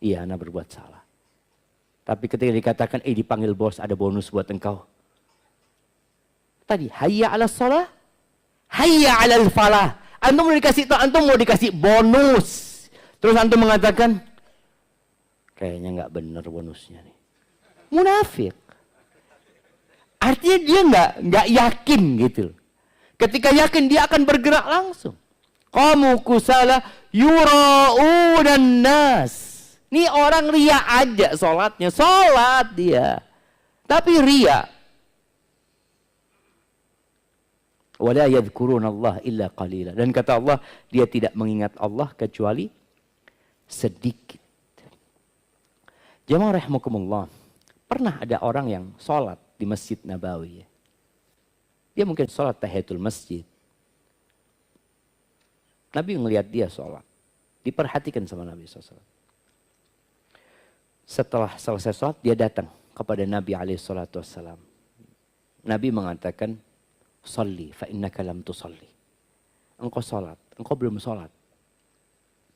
Iya, ana berbuat salah. Tapi ketika dikatakan, dipanggil bos, ada bonus buat engkau. Tadi, hayya 'alas shalah, hayya 'alal falah. Antum mau dikasih, antum mau dikasih bonus. Terus antum mengatakan, kayaknya nggak bener bonusnya nih. Munafik. Artinya dia nggak yakin gitu. Ketika yakin dia akan bergerak langsung. Qamu kusala yura'unan nas. Ini orang ria aja sholatnya. Sholat dia. Tapi ria. Wala yadhkuruna Allah illa qalila. Dan kata Allah, dia tidak mengingat Allah kecuali sedikit. Jemaah rahimakumullah. Pernah ada orang yang sholat di Masjid Nabawi. Dia mungkin sholat tahiyatul masjid. Nabi melihat dia sholat. Diperhatikan sama Nabi SAW. Setelah selesai sholat, dia datang kepada Nabi SAW. Nabi mengatakan, Salli fa innaka lam tusalli. Engkau sholat, engkau belum sholat.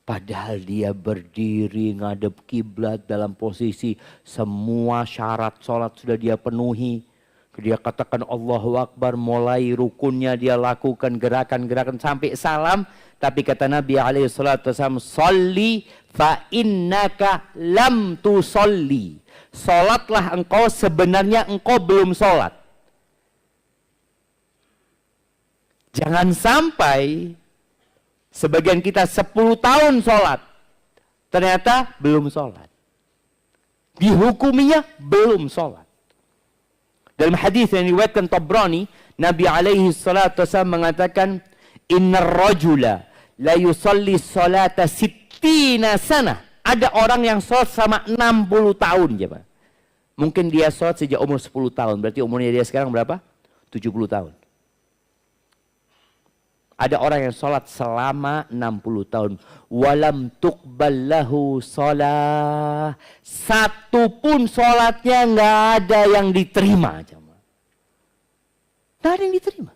Padahal dia berdiri ngadep kiblat dalam posisi semua syarat sholat sudah dia penuhi. Dia katakan Allahu Akbar, mulai rukunnya dia lakukan gerakan-gerakan sampai salam. Tapi kata Nabi SAW, Salli fa innaka lam tusalli. Sholatlah engkau, sebenarnya engkau belum sholat. Jangan sampai sebagian kita 10 tahun sholat, ternyata belum sholat. Dihukuminya belum sholat. Dalam hadis yang diriwayatkan Tabrani, Nabi SAW mengatakan, Innar rajula la yusalli salata sittina sana. Ada orang yang sholat sama 60 tahun. Mungkin dia sholat sejak umur 10 tahun. Berarti umurnya dia sekarang berapa? 70 tahun. Ada orang yang sholat selama 60 tahun. Walam tuqbal lahu sholah. Satu pun sholatnya nggak ada yang diterima. Nggak ada yang diterima.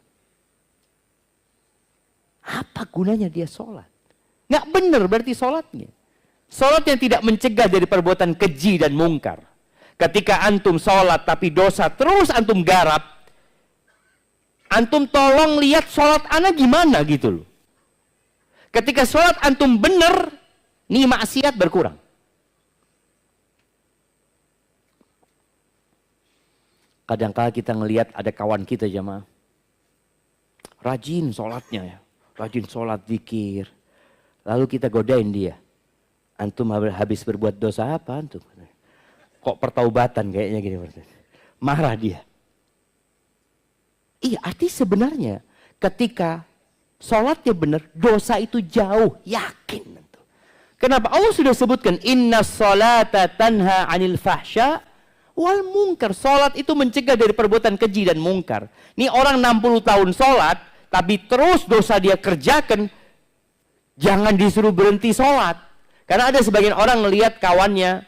Apa gunanya dia sholat? Nggak benar berarti sholatnya. Sholat yang tidak mencegah dari perbuatan keji dan mungkar. Ketika antum sholat tapi dosa terus antum garap. Antum tolong lihat sholat ana gimana gitu loh. Ketika sholat antum benar, nih maksiat berkurang. Kadang-kala kita ngelihat ada kawan kita jamaah. Rajin sholatnya ya. Rajin sholat zikir. Lalu kita godain dia. Antum habis berbuat dosa apa antum? Kok pertaubatan kayaknya gini. Marah dia. Iya, arti sebenarnya ketika sholatnya benar, dosa itu jauh, yakin. Kenapa? Allah sudah sebutkan, Inna sholata tanha anil fahsya wal munkar. Sholat itu mencegah dari perbuatan keji dan mungkar. Ini orang 60 tahun sholat, tapi terus dosa dia kerjakan, jangan disuruh berhenti sholat. Karena ada sebagian orang melihat kawannya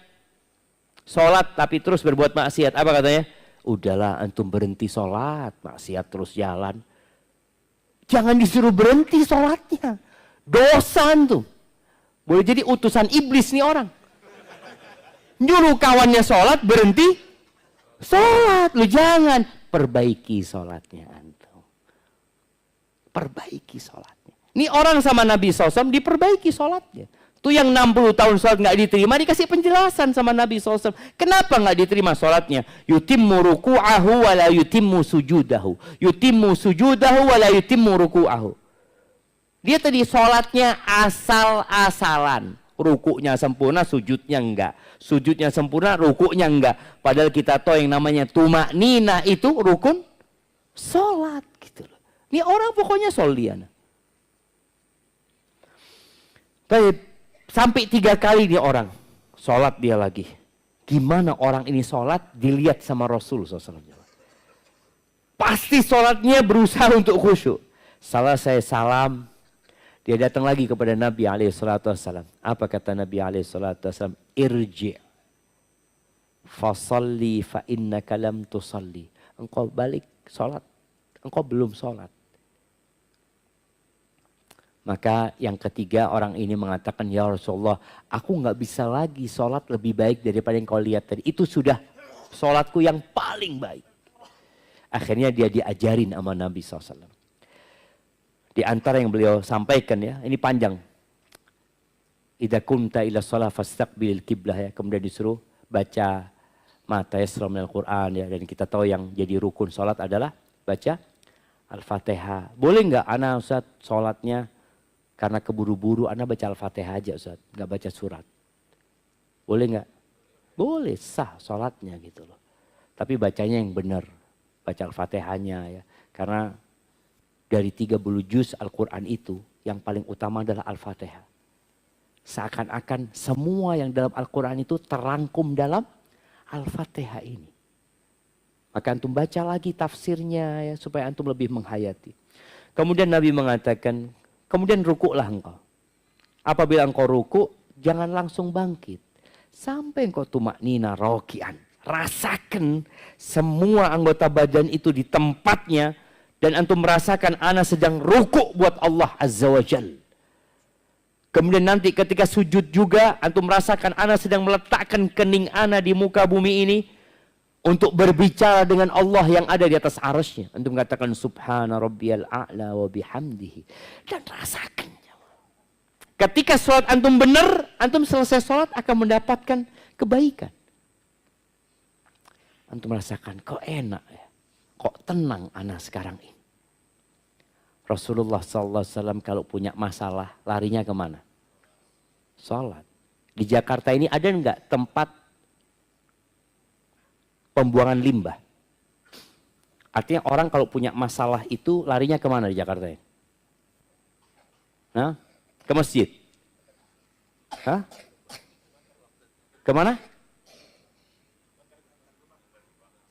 sholat, tapi terus berbuat maksiat. Apa katanya? Udahlah antum berhenti sholat, maksiat terus jalan. Jangan disuruh berhenti sholatnya. Dosa antum. Boleh jadi utusan iblis nih orang. Nyuruh kawannya sholat, berhenti sholat. Lu jangan. Perbaiki sholatnya antum. Perbaiki sholatnya. Ini orang sama Nabi SAW diperbaiki sholatnya. Tuh yang 60 tahun sholat nggak diterima, dikasih penjelasan sama Nabi SAW. Kenapa nggak diterima sholatnya? Yutimmu ruku'ahu wa la yutimmu sujudahu. Yutimmu sujudahu wa la yutimmu ruku'ahu. Dia tadi sholatnya asal-asalan. Rukuknya sempurna, sujudnya enggak. Sujudnya sempurna, rukuknya enggak. Padahal kita tahu yang namanya tumaknina itu rukun sholat gitu loh. Ini orang pokoknya soliana. Baik, sampai 3 kali nih orang sholat dia lagi. Gimana orang ini sholat dilihat sama Rasul SAW. Pasti sholatnya berusaha untuk khusyuk. Salah saya salam, dia datang lagi kepada Nabi SAW. Apa kata Nabi SAW? Irji' fasalli fa innaka lam tusalli. Engkau balik sholat, engkau belum sholat. Maka yang ketiga orang ini mengatakan, ya Rasulullah, aku nggak bisa lagi sholat lebih baik daripada yang kau lihat tadi. Itu sudah sholatku yang paling baik. Akhirnya dia diajarin sama Nabi SAW. Di antara yang beliau sampaikan ya, ini panjang. Idza kunta ila shalah fastaqbilil qiblah ya. Kemudian disuruh baca ma tayassara minal Qur'an ya. Dan kita tahu yang jadi rukun sholat adalah baca Al-Fatihah. Boleh nggak ana Ustaz sholatnya karena keburu-buru ana baca Al-Fatihah aja Ustaz, nggak baca surat? Boleh nggak? Boleh, sah sholatnya gitu loh. Tapi bacanya yang benar, baca Al-Fatihahnya ya. Karena dari 30 juz Al-Quran itu yang paling utama adalah Al-Fatihah. Seakan-akan semua yang dalam Al-Quran itu terangkum dalam Al-Fatihah ini. Maka antum baca lagi tafsirnya ya, supaya antum lebih menghayati. Kemudian Nabi mengatakan, kemudian rukuklah engkau. Apabila engkau rukuk, jangan langsung bangkit. Sampai engkau tumaknina rokian. Rasakan semua anggota badan itu di tempatnya. Dan antum merasakan ana sedang rukuk buat Allah Azza wa Jal. Kemudian nanti ketika sujud juga, antum merasakan ana sedang meletakkan kening ana di muka bumi ini. Untuk berbicara dengan Allah yang ada di atas arasnya. Antum katakan subhana rabbiyal a'la wa bihamdihi. Dan rasakan. Ketika sholat antum benar, antum selesai sholat akan mendapatkan kebaikan. Antum merasakan kok enak ya. Kok tenang ana sekarang ini. Rasulullah SAW kalau punya masalah larinya kemana? Sholat. Di Jakarta ini ada enggak tempat pembuangan limbah? Artinya orang kalau punya masalah itu larinya kemana di Jakarta ini? Nah, ke masjid? Hah? Kemana?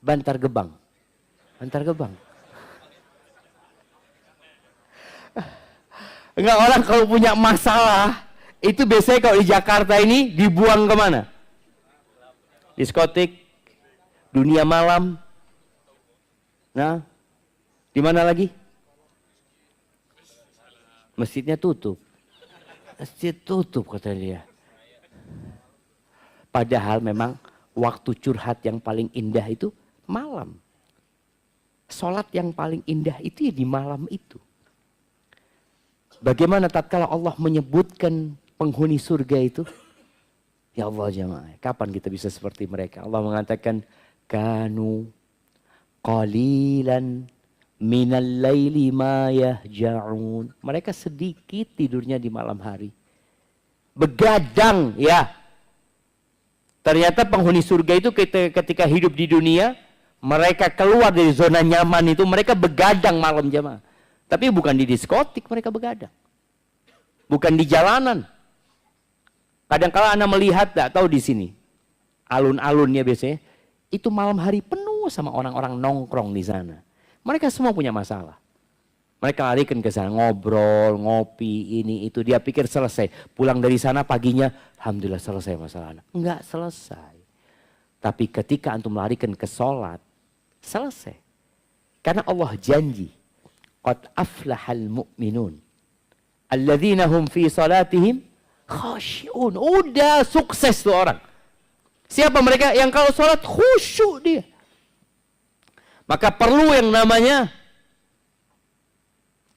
Bantar Gebang. Bantar Gebang. Enggak, orang kalau punya masalah itu biasanya kalau di Jakarta ini dibuang kemana? Diskotik, dunia malam. Nah, di mana lagi? Masjidnya tutup. Masjid tutup kata dia. Padahal memang waktu curhat yang paling indah itu malam. Sholat yang paling indah itu ya di malam itu. Bagaimana tatkala Allah menyebutkan penghuni surga itu? Ya Allah jamaah, kapan kita bisa seperti mereka? Allah mengatakan, kanu qalilan minal laili ma yahja'un. Mereka sedikit tidurnya di malam hari. Begadang ya. Ternyata penghuni surga itu ketika hidup di dunia, mereka keluar dari zona nyaman itu, mereka begadang malam jamaah. Tapi bukan di diskotik mereka begadang. Bukan di jalanan. Kadang-kala Anda melihat, tak tahu di sini. Alun-alunnya biasanya, itu malam hari penuh sama orang-orang nongkrong di sana. Mereka semua punya masalah. Mereka larikan ke sana, ngobrol, ngopi, ini, itu. Dia pikir selesai. Pulang dari sana paginya, alhamdulillah selesai masalahnya. Enggak selesai. Tapi ketika antum larikan ke sholat, selesai. Karena Allah janji, qad aflahal mu'minun alladzina hum fi salatihim khashi'un. Udah sukses tuh orang. Siapa mereka? Yang kalau sholat khusyuk dia. Maka perlu yang namanya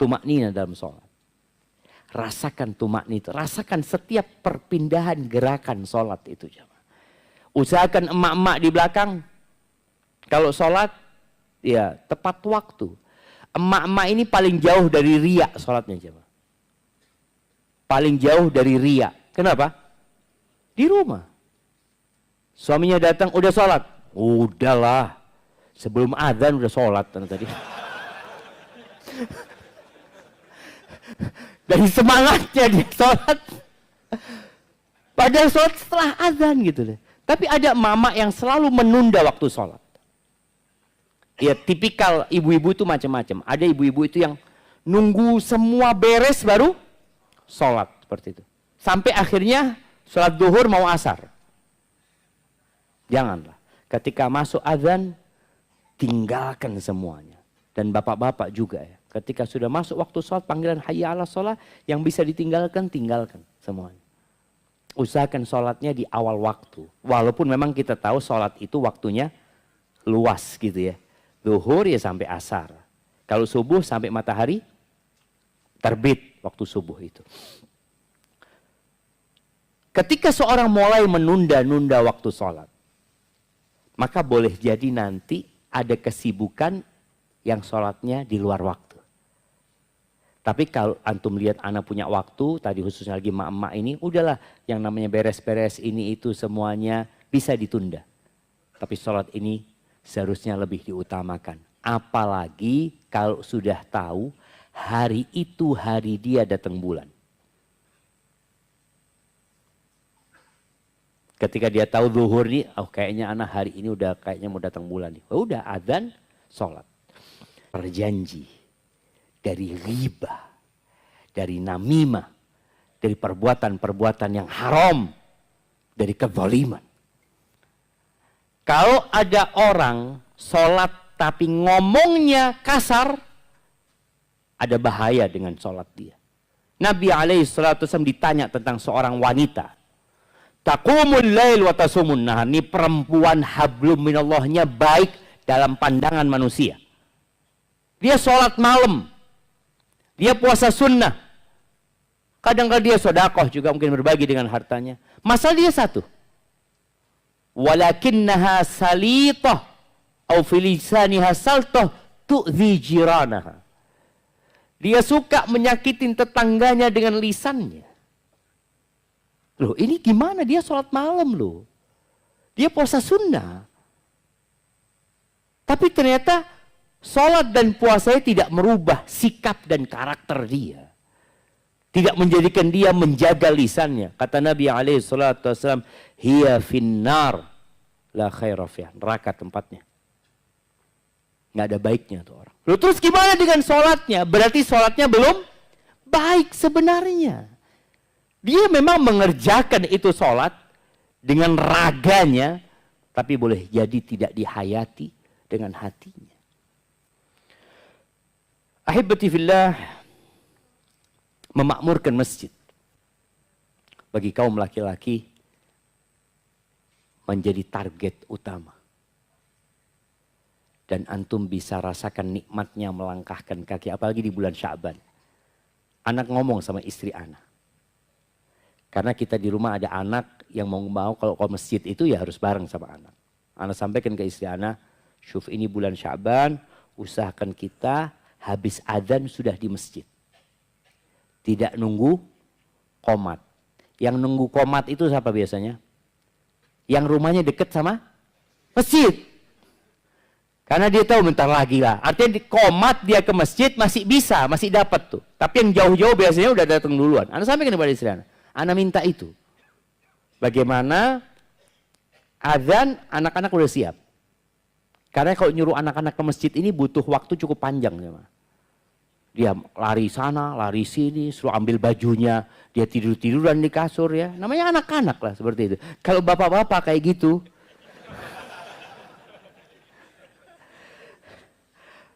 tumaknina dalam sholat. Rasakan tumaknina, rasakan setiap perpindahan gerakan sholat itu jemaah. Usahakan emak-emak di belakang kalau sholat ya tepat waktu. Emak-emak ini paling jauh dari riya sholatnya jemaah. Paling jauh dari riya. Kenapa? Di rumah. Suaminya datang, udah sholat. Udahlah. Sebelum azan udah sholat tadi. Dari semangatnya dia sholat. Padahal sholat setelah azan gitu deh. Tapi ada mama yang selalu menunda waktu sholat. Ya tipikal ibu-ibu itu macam-macam. Ada ibu-ibu itu yang nunggu semua beres baru sholat. Seperti itu. Sampai akhirnya sholat zuhur mau asar. Janganlah. Ketika masuk azan, tinggalkan semuanya. Dan bapak-bapak juga ya. Ketika sudah masuk waktu sholat, panggilan hayya ala sholat, yang bisa ditinggalkan, tinggalkan semuanya. Usahakan sholatnya di awal waktu. Walaupun memang kita tahu sholat itu waktunya luas gitu ya. Zuhur ya sampai asar. Kalau subuh sampai matahari terbit waktu subuh itu. Ketika seorang mulai menunda-nunda waktu sholat, maka boleh jadi nanti ada kesibukan yang sholatnya di luar waktu. Tapi kalau antum lihat anak punya waktu, tadi khususnya lagi emak-emak ini, udahlah yang namanya beres-beres ini itu semuanya bisa ditunda. Tapi sholat ini seharusnya lebih diutamakan. Apalagi kalau sudah tahu hari itu hari dia datang bulan. Ketika dia tahu zuhur nih, oh kayaknya anak hari ini udah kayaknya mau datang bulan nih. Oh, udah adzan, sholat. Berjanji dari riba, dari namimah, dari perbuatan-perbuatan yang haram, dari kezaliman. Kalau ada orang sholat tapi ngomongnya kasar, ada bahaya dengan sholat dia. Nabi SAW ditanya tentang seorang wanita. Taqumul lail wa tasumun nahar. Ini perempuan hablum minallahnya baik dalam pandangan manusia. Dia sholat malam. Dia puasa sunnah. Kadang-kadang dia sodakoh juga mungkin berbagi dengan hartanya. Masalah dia satu. Walakinnaha salitah. Au filisaniha saltah tu'zi jiranaha. Dia suka menyakitin tetangganya dengan lisannya. Loh ini gimana dia sholat malam loh. Dia puasa sunnah. Tapi ternyata sholat dan puasanya tidak merubah sikap dan karakter dia. Tidak menjadikan dia menjaga lisannya. Kata Nabi SAW, hiya finnar la khaira fiha. Neraka tempatnya. Nggak ada baiknya tuh orang. Loh terus gimana dengan sholatnya? Berarti sholatnya belum baik sebenarnya. Dia memang mengerjakan itu sholat dengan raganya, tapi boleh jadi tidak dihayati dengan hatinya. Ahibati fillah, memakmurkan masjid bagi kaum laki-laki menjadi target utama. Dan antum bisa rasakan nikmatnya melangkahkan kaki, apalagi di bulan Sya'ban. Anak ngomong sama istri anak. Karena kita di rumah ada anak yang mau kalau ke masjid itu ya harus bareng sama anak. Anak sampaikan ke istri anak, syuf ini bulan Sya'ban, usahakan kita habis adzan sudah di masjid. Tidak nunggu qomat. Yang nunggu qomat itu siapa biasanya? Yang rumahnya dekat sama masjid. Karena dia tahu bentar lagi lah. Artinya di qomat dia ke masjid masih bisa, masih dapat tuh. Tapi yang jauh-jauh biasanya udah datang duluan. Anak sampaikan kepada istri anak. Anak minta itu. Bagaimana azan anak-anak udah siap. Karena kalau nyuruh anak-anak ke masjid ini butuh waktu cukup panjang. Dia lari sana, lari sini, suruh ambil bajunya. Dia tidur-tiduran di kasur ya. Namanya anak-anak lah seperti itu. Kalau bapak-bapak kayak gitu.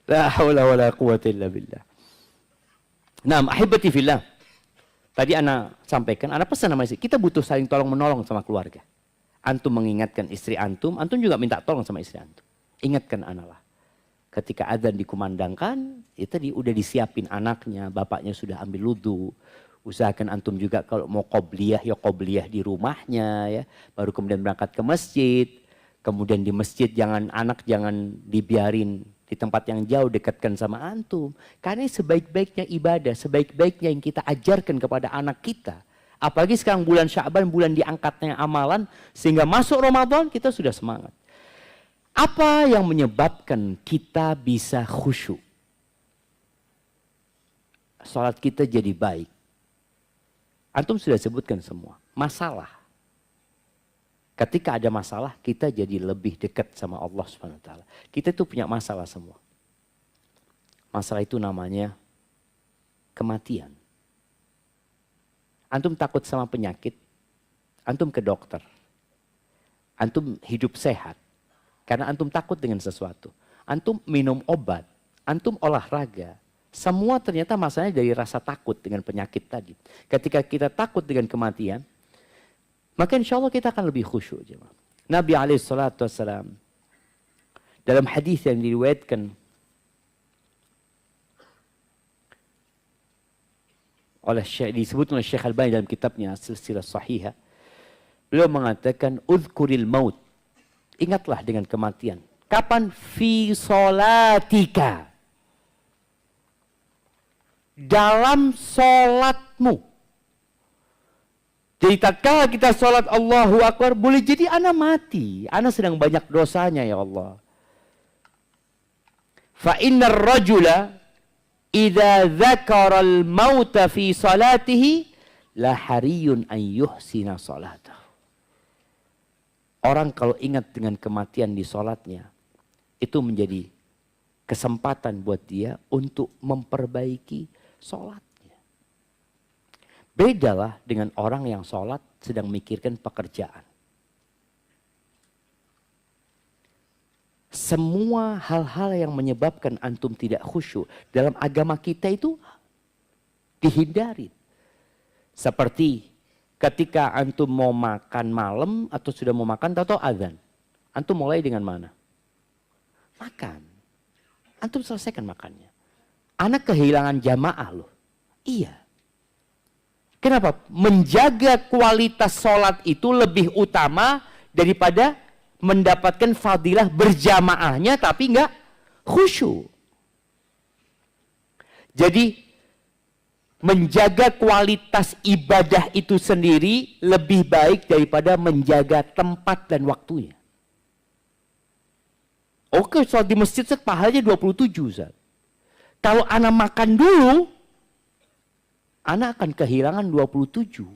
La haula wala quwwata illa billah. Nah, ahibati fillah. Tadi anak sampaikan, anak pesan sama istri, kita butuh saling tolong menolong sama keluarga. Antum mengingatkan istri antum juga minta tolong sama istri antum. Ingatkan anak lah. Ketika adzan dikumandangkan, itu tadi udah disiapin anaknya, bapaknya sudah ambil wudu. Usahakan antum juga kalau mau qobliyah ya qobliyah di rumahnya ya, baru kemudian berangkat ke masjid. Kemudian di masjid anak jangan dibiarin di tempat yang jauh, dekatkan sama antum. Karena sebaik-baiknya ibadah, sebaik-baiknya yang kita ajarkan kepada anak kita Apalagi sekarang bulan Sya'ban, bulan diangkatnya amalan, sehingga masuk Ramadan kita sudah semangat. Apa yang menyebabkan kita bisa khusyuk? Salat kita jadi baik. Antum sudah sebutkan semua. Masalah. Ketika ada masalah, kita jadi lebih dekat sama Allah SWT. Kita tuh punya masalah semua. Masalah itu namanya kematian. Antum takut sama penyakit, antum ke dokter. Antum hidup sehat, karena antum takut dengan sesuatu. Antum minum obat, antum olahraga. Semua ternyata masalahnya dari rasa takut dengan penyakit tadi. Ketika kita takut dengan kematian, maka insya Allah kita akan lebih khusyuk. Nabi SAW dalam hadis yang diriwayatkan oleh disebut oleh Syekh Al-Albani dalam kitabnya Silsilah Sahihah, beliau mengatakan udhkuril maut, ingatlah dengan kematian. Kapan? Fi sholatika, dalam sholatmu. Jadi tatkala kita sholat Allahu Akbar, boleh jadi ana mati, ana sedang banyak dosanya ya Allah. Fa innar rajula idza dzakara al-mauta fi salatihi la hariyun an yuhsina salatahu. Orang kalau ingat dengan kematian di sholatnya, itu menjadi kesempatan buat dia untuk memperbaiki sholatnya. Bedalah dengan orang yang sholat sedang mikirkan pekerjaan. Semua hal-hal yang menyebabkan antum tidak khusyuk dalam agama kita itu dihindari. Seperti ketika antum mau makan malam atau sudah mau makan, tahu azan. Antum mulai dengan mana? Makan. Antum selesaikan makannya. Anak kehilangan jamaah loh. Iya. Kenapa? Menjaga kualitas sholat itu lebih utama daripada mendapatkan fadilah berjamaahnya tapi enggak khusyuk. Jadi menjaga kualitas ibadah itu sendiri lebih baik daripada menjaga tempat dan waktunya. Oke, sholat di masjid pahalanya 27 Ustaz. Kalau anak makan dulu, anak akan kehilangan 27.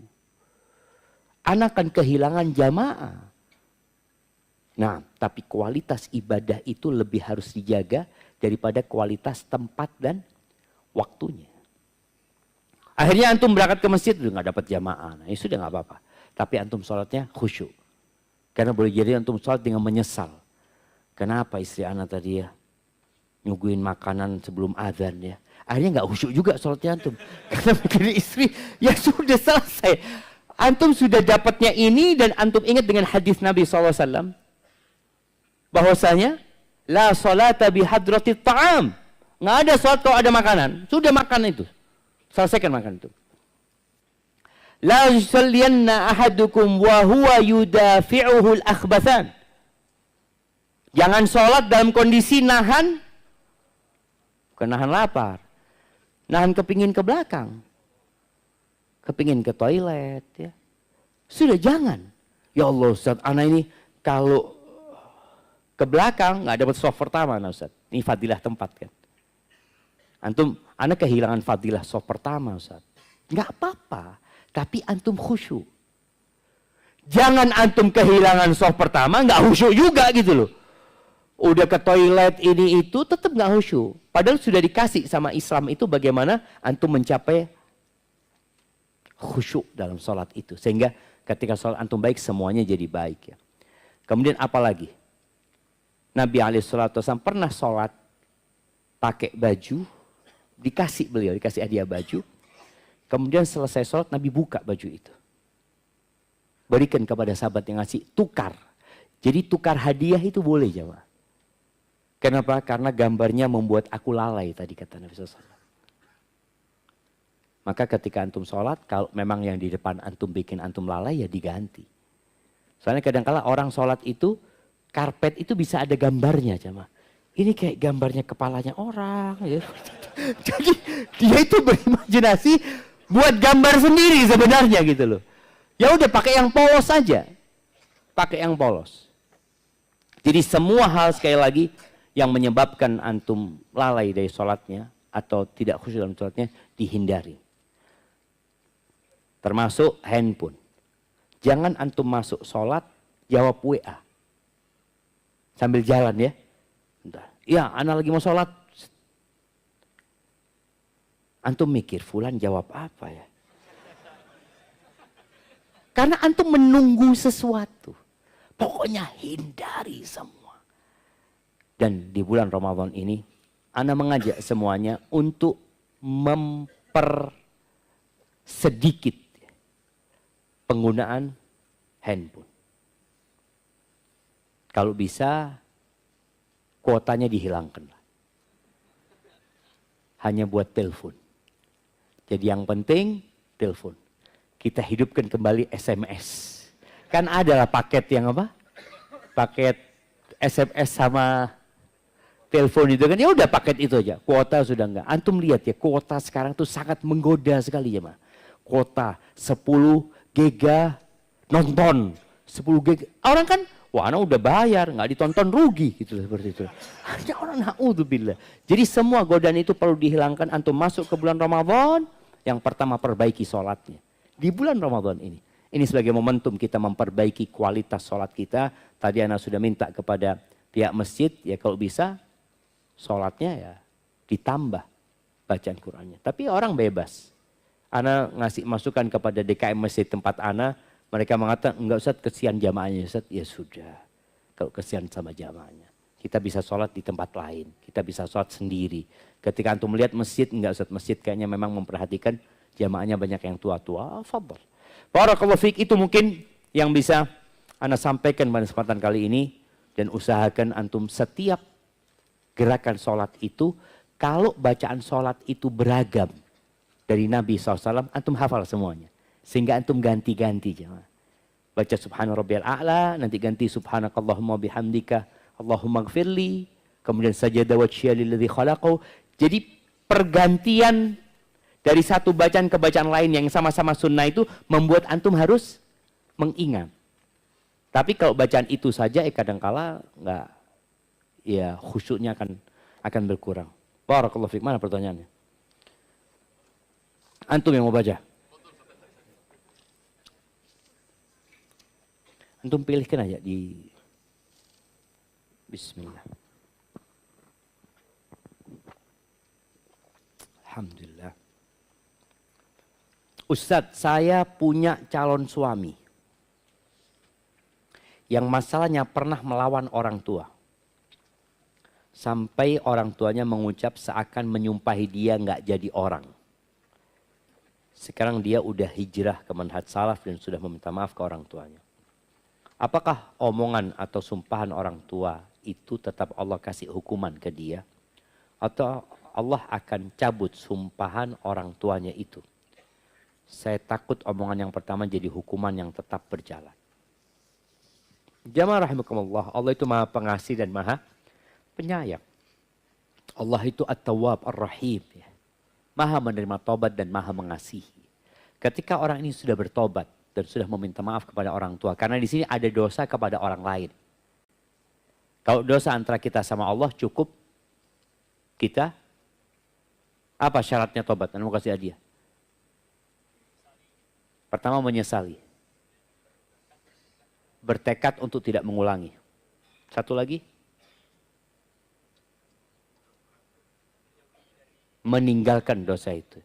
Anak akan kehilangan jamaah. Nah, tapi kualitas ibadah itu lebih harus dijaga daripada kualitas tempat dan waktunya. Akhirnya antum berangkat ke masjid, udah nggak dapat jamaah. Nah, itu sudah nggak apa-apa. Tapi antum sholatnya khusyuk. Karena boleh jadi antum sholat dengan menyesal. Kenapa istri anak tadi ya nyuguhin makanan sebelum azan ya. Akhirnya nggak khusyuk juga sholatnya antum. Karena mikirin istri, ya sudah selesai. Antum sudah dapatnya ini dan antum ingat dengan hadis Nabi SAW. Bahwasanya, la sholata bihadratit ta'am. Nggak ada sholat kalau ada makanan. Sudah makan itu. Selesaikan makan itu. La yusalliyanna ahadukum wa huwa yudafi'uhul akhbathan. Jangan sholat dalam kondisi nahan. Bukan nahan lapar. Nahan kepingin ke belakang. Kepingin ke toilet. Ya. Sudah jangan. Ya Allah Ustaz, anak ini kalau ke belakang nggak dapat soft pertama nah Ustaz. Ini fadilah tempat kan. Antum, anak kehilangan fadilah soft pertama Ustaz. Nggak apa-apa. Tapi antum khusyuk. Jangan antum kehilangan soft pertama nggak khusyuk juga gitu loh. Udah ke toilet ini itu tetap nggak khusyuk. Padahal sudah dikasih sama Islam itu bagaimana antum mencapai khusyuk dalam sholat itu. Sehingga ketika sholat antum baik semuanya jadi baik ya. Kemudian apa lagi? Nabi SAW pernah sholat pakai baju, dikasih hadiah baju. Kemudian selesai sholat Nabi buka baju itu. Berikan kepada sahabat yang ngasih, tukar. Jadi tukar hadiah itu boleh jemaah. Kenapa? Karena gambarnya membuat aku lalai tadi kata Nabi SAW. Maka ketika antum sholat, kalau memang yang di depan antum bikin antum lalai ya diganti. Soalnya kadang-kala orang sholat itu, karpet itu bisa ada gambarnya jemaah. Ini kayak gambarnya kepalanya orang. Ya. Jadi dia itu berimajinasi buat gambar sendiri sebenarnya gitu loh. Ya udah pakai yang polos saja. Pakai yang polos. Jadi semua hal sekali lagi yang menyebabkan antum lalai dari sholatnya atau tidak khusyuk dalam sholatnya dihindari. Termasuk handphone. Jangan antum masuk sholat jawab WA. Sambil jalan ya. Bentar. Ya, ana lagi mau sholat. Antum mikir, fulan jawab apa ya? Karena antum menunggu sesuatu. Pokoknya hindari semua. Dan di bulan Ramadan ini, ana mengajak semuanya untuk mempersedikit penggunaan handphone. Kalau bisa, kuotanya dihilangkan. Hanya buat telepon. Jadi yang penting, telepon. Kita hidupkan kembali SMS. Kan adalah paket yang apa? Paket SMS sama telepon itu kan, ya udah paket itu aja. Kuota sudah enggak. Antum lihat ya, kuota sekarang tuh sangat menggoda sekali ya, Ma. Kuota 10 giga nonton. 10 giga. Orang kan, wah anak udah bayar, nggak ditonton rugi gitu seperti itu. Hanya orang naudzubillah. Jadi semua godaan itu perlu dihilangkan. Antum masuk ke bulan Ramadan, yang pertama perbaiki sholatnya. Di bulan Ramadan ini. Ini sebagai momentum kita memperbaiki kualitas sholat kita. Tadi anak sudah minta kepada pihak masjid, ya kalau bisa sholatnya ya ditambah bacaan Qur'annya. Tapi orang bebas. Ana ngasih masukan kepada DKM masjid tempat ana, mereka mengatakan enggak Ustaz, kesian jamaahnya Ustaz. Ya sudah, kalau kesian sama jamaahnya. Kita bisa sholat di tempat lain, kita bisa sholat sendiri. Ketika antum melihat masjid, enggak Ustaz, masjid kayaknya memang memperhatikan jamaahnya banyak yang tua-tua. Fadhal. Barakallahu fiik, itu mungkin yang bisa ana sampaikan pada kesempatan kali ini. Dan usahakan antum setiap gerakan sholat itu, kalau bacaan sholat itu beragam dari Nabi SAW, antum hafal semuanya. Sehingga antum ganti-ganti jemaah. Baca subhana rabbiyal a'la, nanti ganti subhanakallahumma bihamdika, Allahumma gfirli, kemudian sajada wajhiya lilladzi khalaqahu. Jadi pergantian dari satu bacaan ke bacaan lain yang sama-sama sunnah itu membuat antum harus mengingat. Tapi kalau bacaan itu saja kadangkala enggak, ya khusyuknya akan berkurang. Barakallahu fiik. Mana pertanyaannya? Antum yang mau baca? Antum pilihkan aja di Bismillah. Alhamdulillah. Ustadz, saya punya calon suami yang masalahnya pernah melawan orang tua. Sampai orang tuanya mengucap seakan menyumpahi dia nggak jadi orang. Sekarang dia udah hijrah ke manhaj salaf dan sudah meminta maaf ke orang tuanya. Apakah omongan atau sumpahan orang tua itu tetap Allah kasih hukuman ke dia? Atau Allah akan cabut sumpahan orang tuanya itu? Saya takut omongan yang pertama jadi hukuman yang tetap berjalan. Jamaah rahimakumullah, Allah itu maha pengasih dan maha penyayang. Allah itu At-Tawwab Ar-Rahim. Ya. Maha menerima tobat dan maha mengasihi. Ketika orang ini sudah bertobat dan sudah meminta maaf kepada orang tua. Karena di sini ada dosa kepada orang lain. Kalau dosa antara kita sama Allah cukup kita, apa syaratnya tobat? Anda mau kasih hadiah. Pertama menyesali. Bertekad untuk tidak mengulangi. Satu lagi. Meninggalkan dosa itu.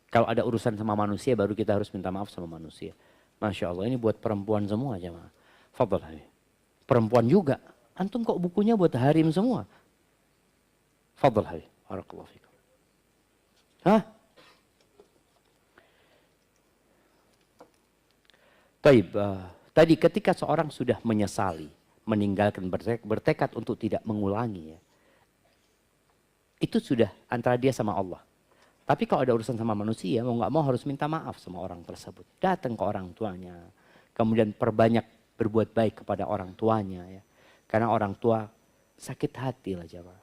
Kalau ada urusan sama manusia baru kita harus minta maaf sama manusia. Masya Allah, ini buat perempuan semua jemaah. Fadhal Habib. Perempuan juga. Antum kok bukunya buat harim semua? Fadhal Habib. Barakallahu fikum. Hah? Baik, tadi ketika seorang sudah menyesali, meninggalkan bertekad untuk tidak mengulangi, ya, itu sudah antara dia sama Allah. Tapi kalau ada urusan sama manusia, mau nggak mau harus minta maaf sama orang tersebut. Datang ke orang tuanya, kemudian perbanyak berbuat baik kepada orang tuanya, ya. Karena orang tua sakit hati lah jemaah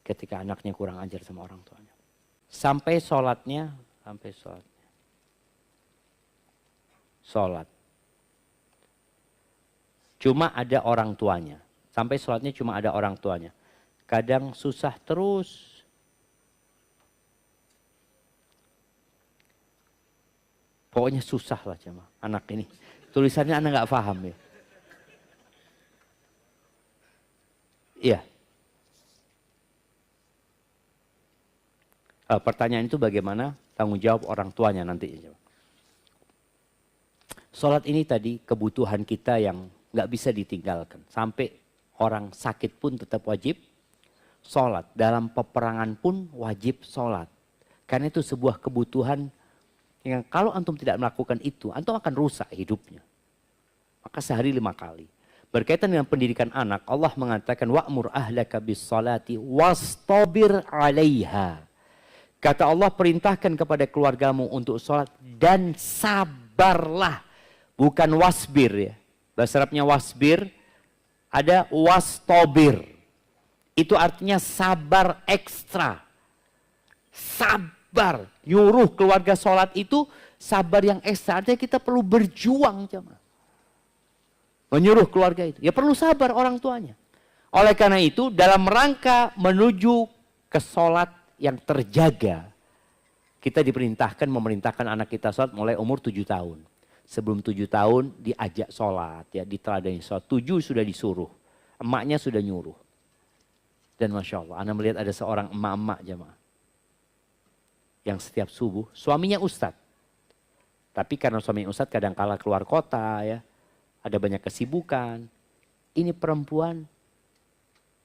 ketika anaknya kurang ajar sama orang tuanya. Sampai sholatnya. sholat. Cuma ada orang tuanya. Sampai sholatnya cuma ada orang tuanya. Kadang susah terus. Pokoknya susah lah jemaah anak ini. Tulisannya anak nggak paham ya. Iya. Pertanyaan itu bagaimana tanggung jawab orang tuanya nanti. Sholat ini tadi kebutuhan kita yang nggak bisa ditinggalkan. Sampai orang sakit pun tetap wajib sholat. Dalam peperangan pun wajib sholat. Karena itu sebuah kebutuhan yang kalau antum tidak melakukan itu, antum akan rusak hidupnya. Maka sehari 5 kali. Berkaitan dengan pendidikan anak, Allah mengatakan wa'mur ahlaka bis salati wastabir 'alaiha. Kata Allah, perintahkan kepada keluargamu untuk sholat dan sabarlah. Bukan wasbir ya. Bahasa Arabnya wasbir, ada wastobir. Itu artinya sabar ekstra. Sabar. Nyuruh keluarga sholat itu sabar yang ekstra. Artinya kita perlu berjuang. Menyuruh keluarga itu. Ya perlu sabar orang tuanya. Oleh karena itu dalam rangka menuju ke sholat yang terjaga, kita memerintahkan anak kita sholat mulai umur 7 tahun. Sebelum 7 tahun diajak sholat, ya, diteladani sholat. 7 sudah disuruh, emaknya sudah nyuruh. Dan Masya Allah, Anda melihat ada seorang emak-emak jemaah. Yang setiap subuh, suaminya ustadz. Tapi karena suaminya ustadz kadang kala keluar kota, ya, ada banyak kesibukan. Ini perempuan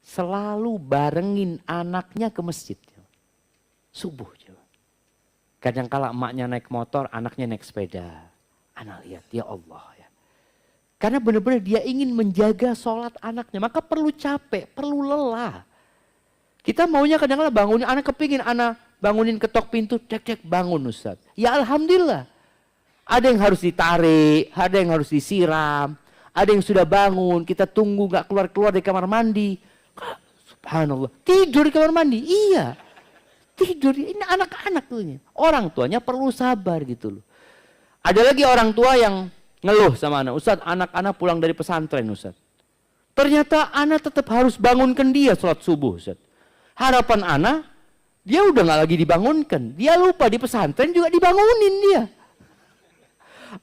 selalu barengin anaknya ke masjid. Subuh coba. Kadang-kala emaknya naik motor, anaknya naik sepeda. Anak lihat, ya Allah ya. Karena benar-benar dia ingin menjaga sholat anaknya. Maka perlu capek, perlu lelah. Kita maunya kadang-kala bangunin, anak kepingin anak bangunin ketok pintu, cek-cek bangun Ustaz. Ya Alhamdulillah. Ada yang harus ditarik, ada yang harus disiram. Ada yang sudah bangun, kita tunggu gak keluar-keluar dari kamar mandi. Subhanallah, tidur di kamar mandi, iya. Tidur, ini anak-anak tuh. Orang tuanya perlu sabar gitu loh. Ada lagi orang tua yang ngeluh sama anak. Ustaz, anak-anak pulang dari pesantren Ustaz. Ternyata anak tetap harus bangunkan dia sholat subuh Ustaz. Harapan anak, dia udah gak lagi dibangunkan. Dia lupa di pesantren juga dibangunin dia.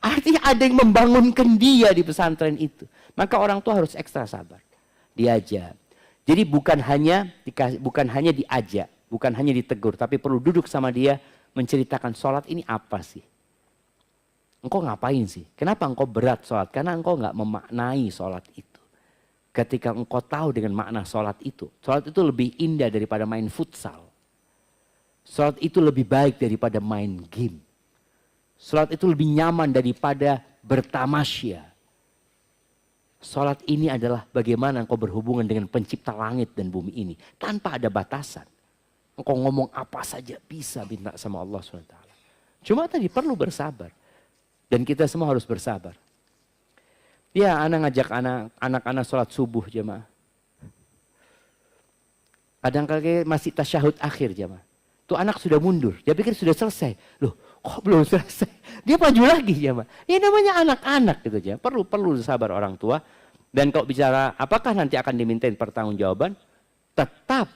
Artinya ada yang membangunkan dia di pesantren itu. Maka orang tua harus ekstra sabar. Diajak. Jadi bukan hanya diajak. Bukan hanya ditegur, tapi perlu duduk sama dia, menceritakan sholat ini apa sih? Engkau ngapain sih? Kenapa engkau berat sholat? Karena engkau nggak memaknai sholat itu. Ketika engkau tahu dengan makna sholat itu lebih indah daripada main futsal. Sholat itu lebih baik daripada main game. Sholat itu lebih nyaman daripada bertamasya. Sholat ini adalah bagaimana engkau berhubungan dengan pencipta langit dan bumi ini. Tanpa ada batasan. Engkau ngomong apa saja bisa minta sama Allah SWT. Cuma tadi perlu bersabar. Dan kita semua harus bersabar. Ya, anak ngajak anak-anak sholat subuh jemaah. Kadang-kadang masih tasyahud akhir jemaah. Tuh anak sudah mundur. Dia pikir sudah selesai. Loh, kok belum selesai? Dia maju lagi jemaah. Ini namanya anak-anak gitu aja. Perlu sabar orang tua. Dan kalau bicara apakah nanti akan dimintain pertanggungjawaban? Tetap.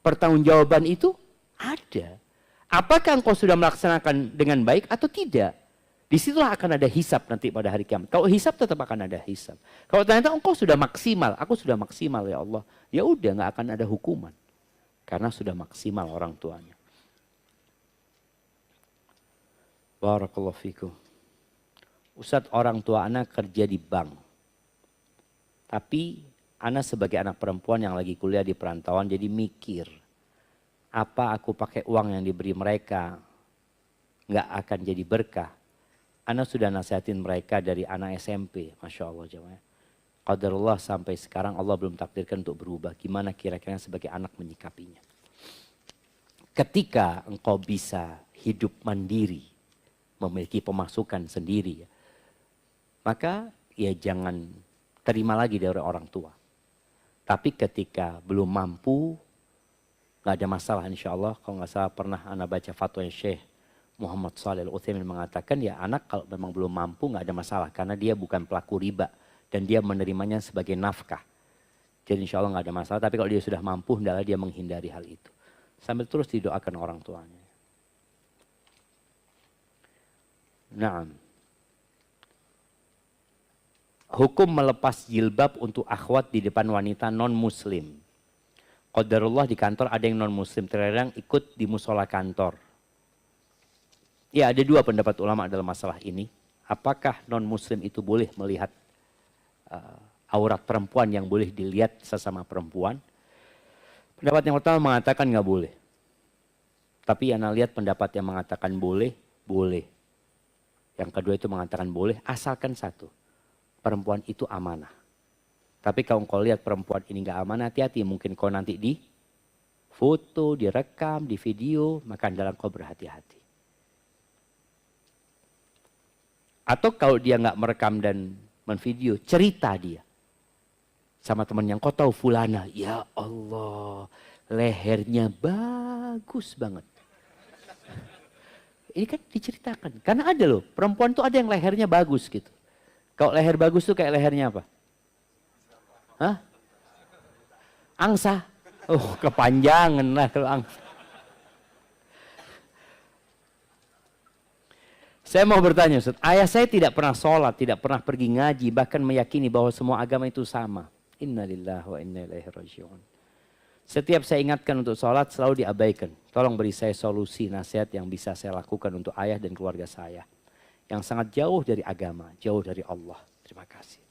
Pertanggungjawaban itu ada. Apakah engkau sudah melaksanakan dengan baik atau tidak? Disitulah akan ada hisab nanti pada hari kiamat. Kalau hisab tetap akan ada hisab. Kalau ternyata engkau sudah maksimal, aku sudah maksimal ya Allah. Ya udah nggak akan ada hukuman. Karena sudah maksimal orang tuanya. Barakallahu fikum. Ustadz, orang tua anak kerja di bank. Tapi anak sebagai anak perempuan yang lagi kuliah di perantauan jadi mikir. Apa aku pakai uang yang diberi mereka nggak akan jadi berkah. Anak sudah nasihatin mereka dari anak SMP. Masya Allah jemaah. Qadarullah sampai sekarang Allah belum takdirkan untuk berubah. Gimana kira-kira sebagai anak menyikapinya. Ketika engkau bisa hidup mandiri. Memiliki pemasukan sendiri. Maka ya jangan terima lagi dari orang tua. Tapi ketika belum mampu, gak ada masalah insya Allah. Kalau gak salah pernah anak baca fatwa Syekh Muhammad Shalih Al-Utsaimin mengatakan ya anak kalau memang belum mampu nggak ada masalah karena dia bukan pelaku riba dan dia menerimanya sebagai nafkah. Jadi insya Allah nggak ada masalah. Tapi kalau dia sudah mampu, hendaklah dia menghindari hal itu. Sambil terus didoakan orang tuanya. Naam. Hukum melepas jilbab untuk akhwat di depan wanita non-muslim. Qadarullah di kantor ada yang non-muslim. Terkadang ikut di musola kantor. Ya ada dua pendapat ulama dalam masalah ini. Apakah non-muslim itu boleh melihat aurat perempuan yang boleh dilihat sesama perempuan? Pendapat yang pertama mengatakan nggak boleh. Tapi yang lihat pendapat yang mengatakan boleh, boleh. Yang kedua itu mengatakan boleh, asalkan satu. Perempuan itu amanah. Tapi kalau kau lihat perempuan ini nggak amanah, hati-hati. Mungkin kau nanti di foto, direkam, di video, maka dalam kau berhati-hati. Atau kalau dia nggak merekam dan menvideo, cerita dia. Sama teman yang kau tahu fulana, ya Allah, lehernya bagus banget. Ini kan diceritakan, karena ada loh, perempuan tuh ada yang lehernya bagus gitu. Kalau leher bagus tuh kayak lehernya apa? Hah? Angsa. Oh, kepanjangan lah kalau angsa. Saya mau bertanya Ustaz, ayah saya tidak pernah sholat, tidak pernah pergi ngaji, bahkan meyakini bahwa semua agama itu sama. Innalillahi wa inna ilaihi raji'un. Setiap saya ingatkan untuk sholat selalu diabaikan. Tolong beri saya solusi, nasihat yang bisa saya lakukan untuk ayah dan keluarga saya. Yang sangat jauh dari agama, jauh dari Allah. Terima kasih.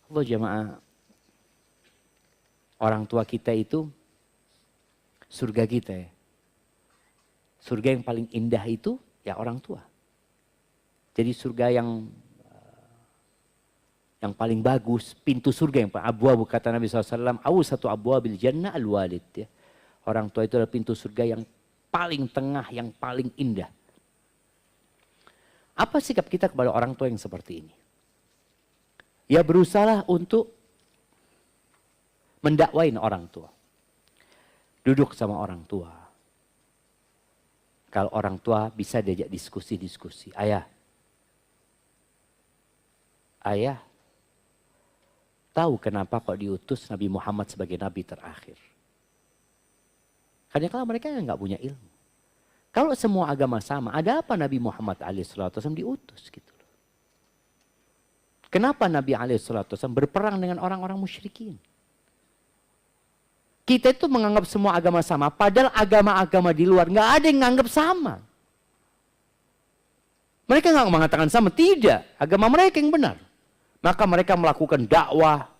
Allah jamaah, orang tua kita itu surga kita ya. Surga yang paling indah itu ya orang tua. Jadi surga yang paling bagus, pintu surga yang abwabu kata Nabi SAW, satu abwabil jannah al-walid ya. Orang tua itu adalah pintu surga yang paling tengah, yang paling indah. Apa sikap kita kepada orang tua yang seperti ini? Ya berusaha untuk mendakwain orang tua. Duduk sama orang tua. Kalau orang tua bisa diajak diskusi-diskusi. Ayah, tahu kenapa kok diutus Nabi Muhammad sebagai Nabi terakhir? Karena kalau mereka nggak punya ilmu. Kalau semua agama sama, ada apa Nabi Muhammad SAW diutus gitu loh? Kenapa Nabi SAW berperang dengan orang-orang musyrikin? Kita itu menganggap semua agama sama, padahal agama-agama di luar nggak ada yang menganggap sama. Mereka nggak mengatakan sama, tidak. Agama mereka yang benar. Maka mereka melakukan dakwah.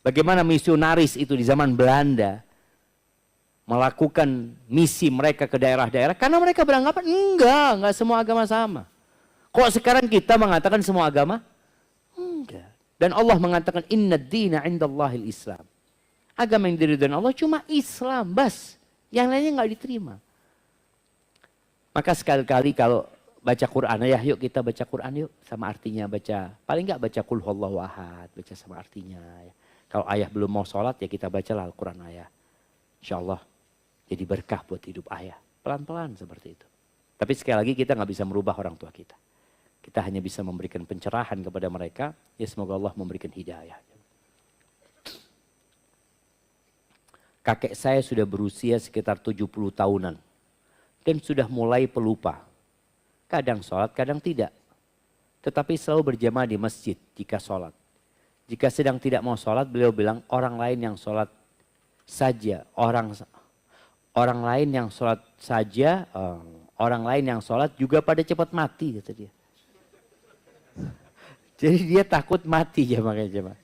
Bagaimana misionaris itu di zaman Belanda melakukan misi mereka ke daerah-daerah. Karena mereka beranggapan enggak semua agama sama. Kok sekarang kita mengatakan semua agama? Enggak. Dan Allah mengatakan inna dina indallahil Islam. Agama yang diridhoi Allah cuma Islam, bas. Yang lainnya nggak diterima. Maka sekali-kali kalau baca Quran, ya yuk kita baca Quran yuk. Sama artinya baca, paling nggak baca Qul huwallahu ahad, baca sama artinya. Ya. Kalau ayah belum mau sholat ya kita bacalah Al-Quran ayah. Insya Allah jadi berkah buat hidup ayah. Pelan-pelan seperti itu. Tapi sekali lagi kita nggak bisa merubah orang tua kita. Kita hanya bisa memberikan pencerahan kepada mereka. Ya semoga Allah memberikan hidayah. Kakek saya sudah berusia sekitar 70 tahunan. Dan sudah mulai pelupa. Kadang sholat, kadang tidak. Tetapi selalu berjamaah di masjid jika sholat. Jika sedang tidak mau sholat, beliau bilang orang lain yang sholat saja. Orang lain yang sholat saja, orang lain yang sholat juga pada cepat mati, kata dia. Jadi dia takut mati jemaah.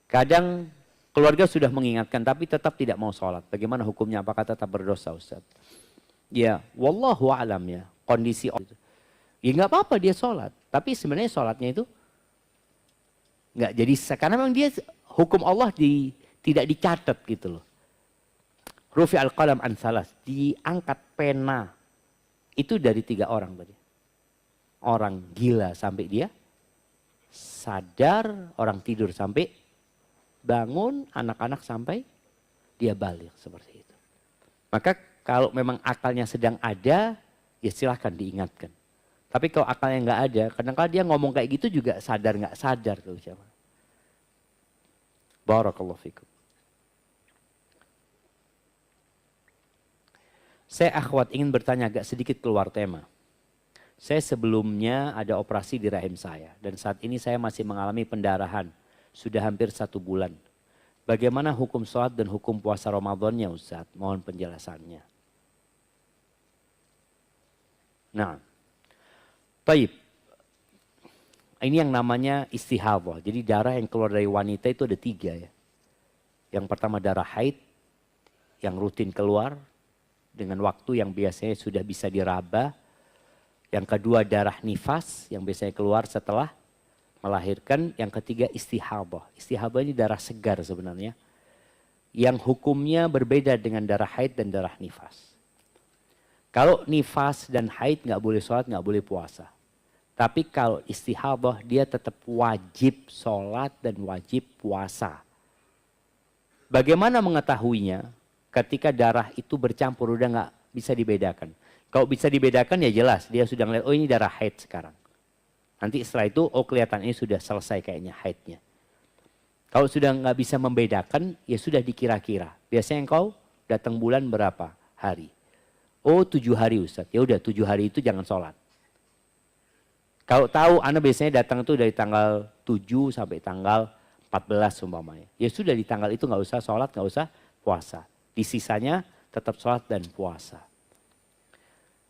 Kadang keluarga sudah mengingatkan, tapi tetap tidak mau sholat. Bagaimana hukumnya? Apakah tetap berdosa, Ustaz? Ya, wallahu a'lam ya. Kondisi itu. Ya nggak apa-apa dia sholat. Tapi sebenarnya sholatnya itu nggak jadi, karena memang dia hukum Allah tidak dicatat gitu loh. Rufi al-qalam an salas, diangkat pena. Itu dari 3 orang tadi. Orang gila sampai dia sadar, orang tidur sampai bangun, anak-anak sampai dia balik seperti itu. Maka kalau memang akalnya sedang ada, ya silahkan diingatkan. Tapi kalau akalnya nggak ada, kadang-kadang dia ngomong kayak gitu juga sadar nggak sadar tuh siapa. Barakallahu fikum. Saya akhwat ingin bertanya agak sedikit keluar tema. Saya sebelumnya ada operasi di rahim saya dan saat ini saya masih mengalami pendarahan. Sudah hampir 1 bulan. Bagaimana hukum sholat dan hukum puasa Ramadannya Ustaz? Mohon penjelasannya. Nah, baik. Ini yang namanya istihadah. Jadi darah yang keluar dari wanita itu ada 3 ya. Yang pertama darah haid yang rutin keluar dengan waktu yang biasanya sudah bisa diraba. Yang kedua darah nifas yang biasanya keluar setelah melahirkan. Yang ketiga istihadah. Istihadah ini darah segar sebenarnya. Yang hukumnya berbeda dengan darah haid dan darah nifas. Kalau nifas dan haid nggak boleh sholat, nggak boleh puasa. Tapi kalau istihadah dia tetap wajib sholat dan wajib puasa. Bagaimana mengetahuinya? Ketika darah itu bercampur udah nggak bisa dibedakan. Kalau bisa dibedakan ya jelas dia sudah ngeliat, oh ini darah haid sekarang. Nanti setelah itu, oh kelihatan ini sudah selesai kayaknya haidnya. Kalau sudah nggak bisa membedakan, ya sudah dikira-kira. Biasanya engkau datang bulan berapa hari? Oh 7 hari Ustaz, ya udah 7 hari itu jangan sholat. Kalau tahu, Anda biasanya datang itu dari tanggal 7 sampai tanggal 14 umpamanya. Ya sudah di tanggal itu nggak usah sholat, nggak usah puasa. Di sisanya tetap sholat dan puasa.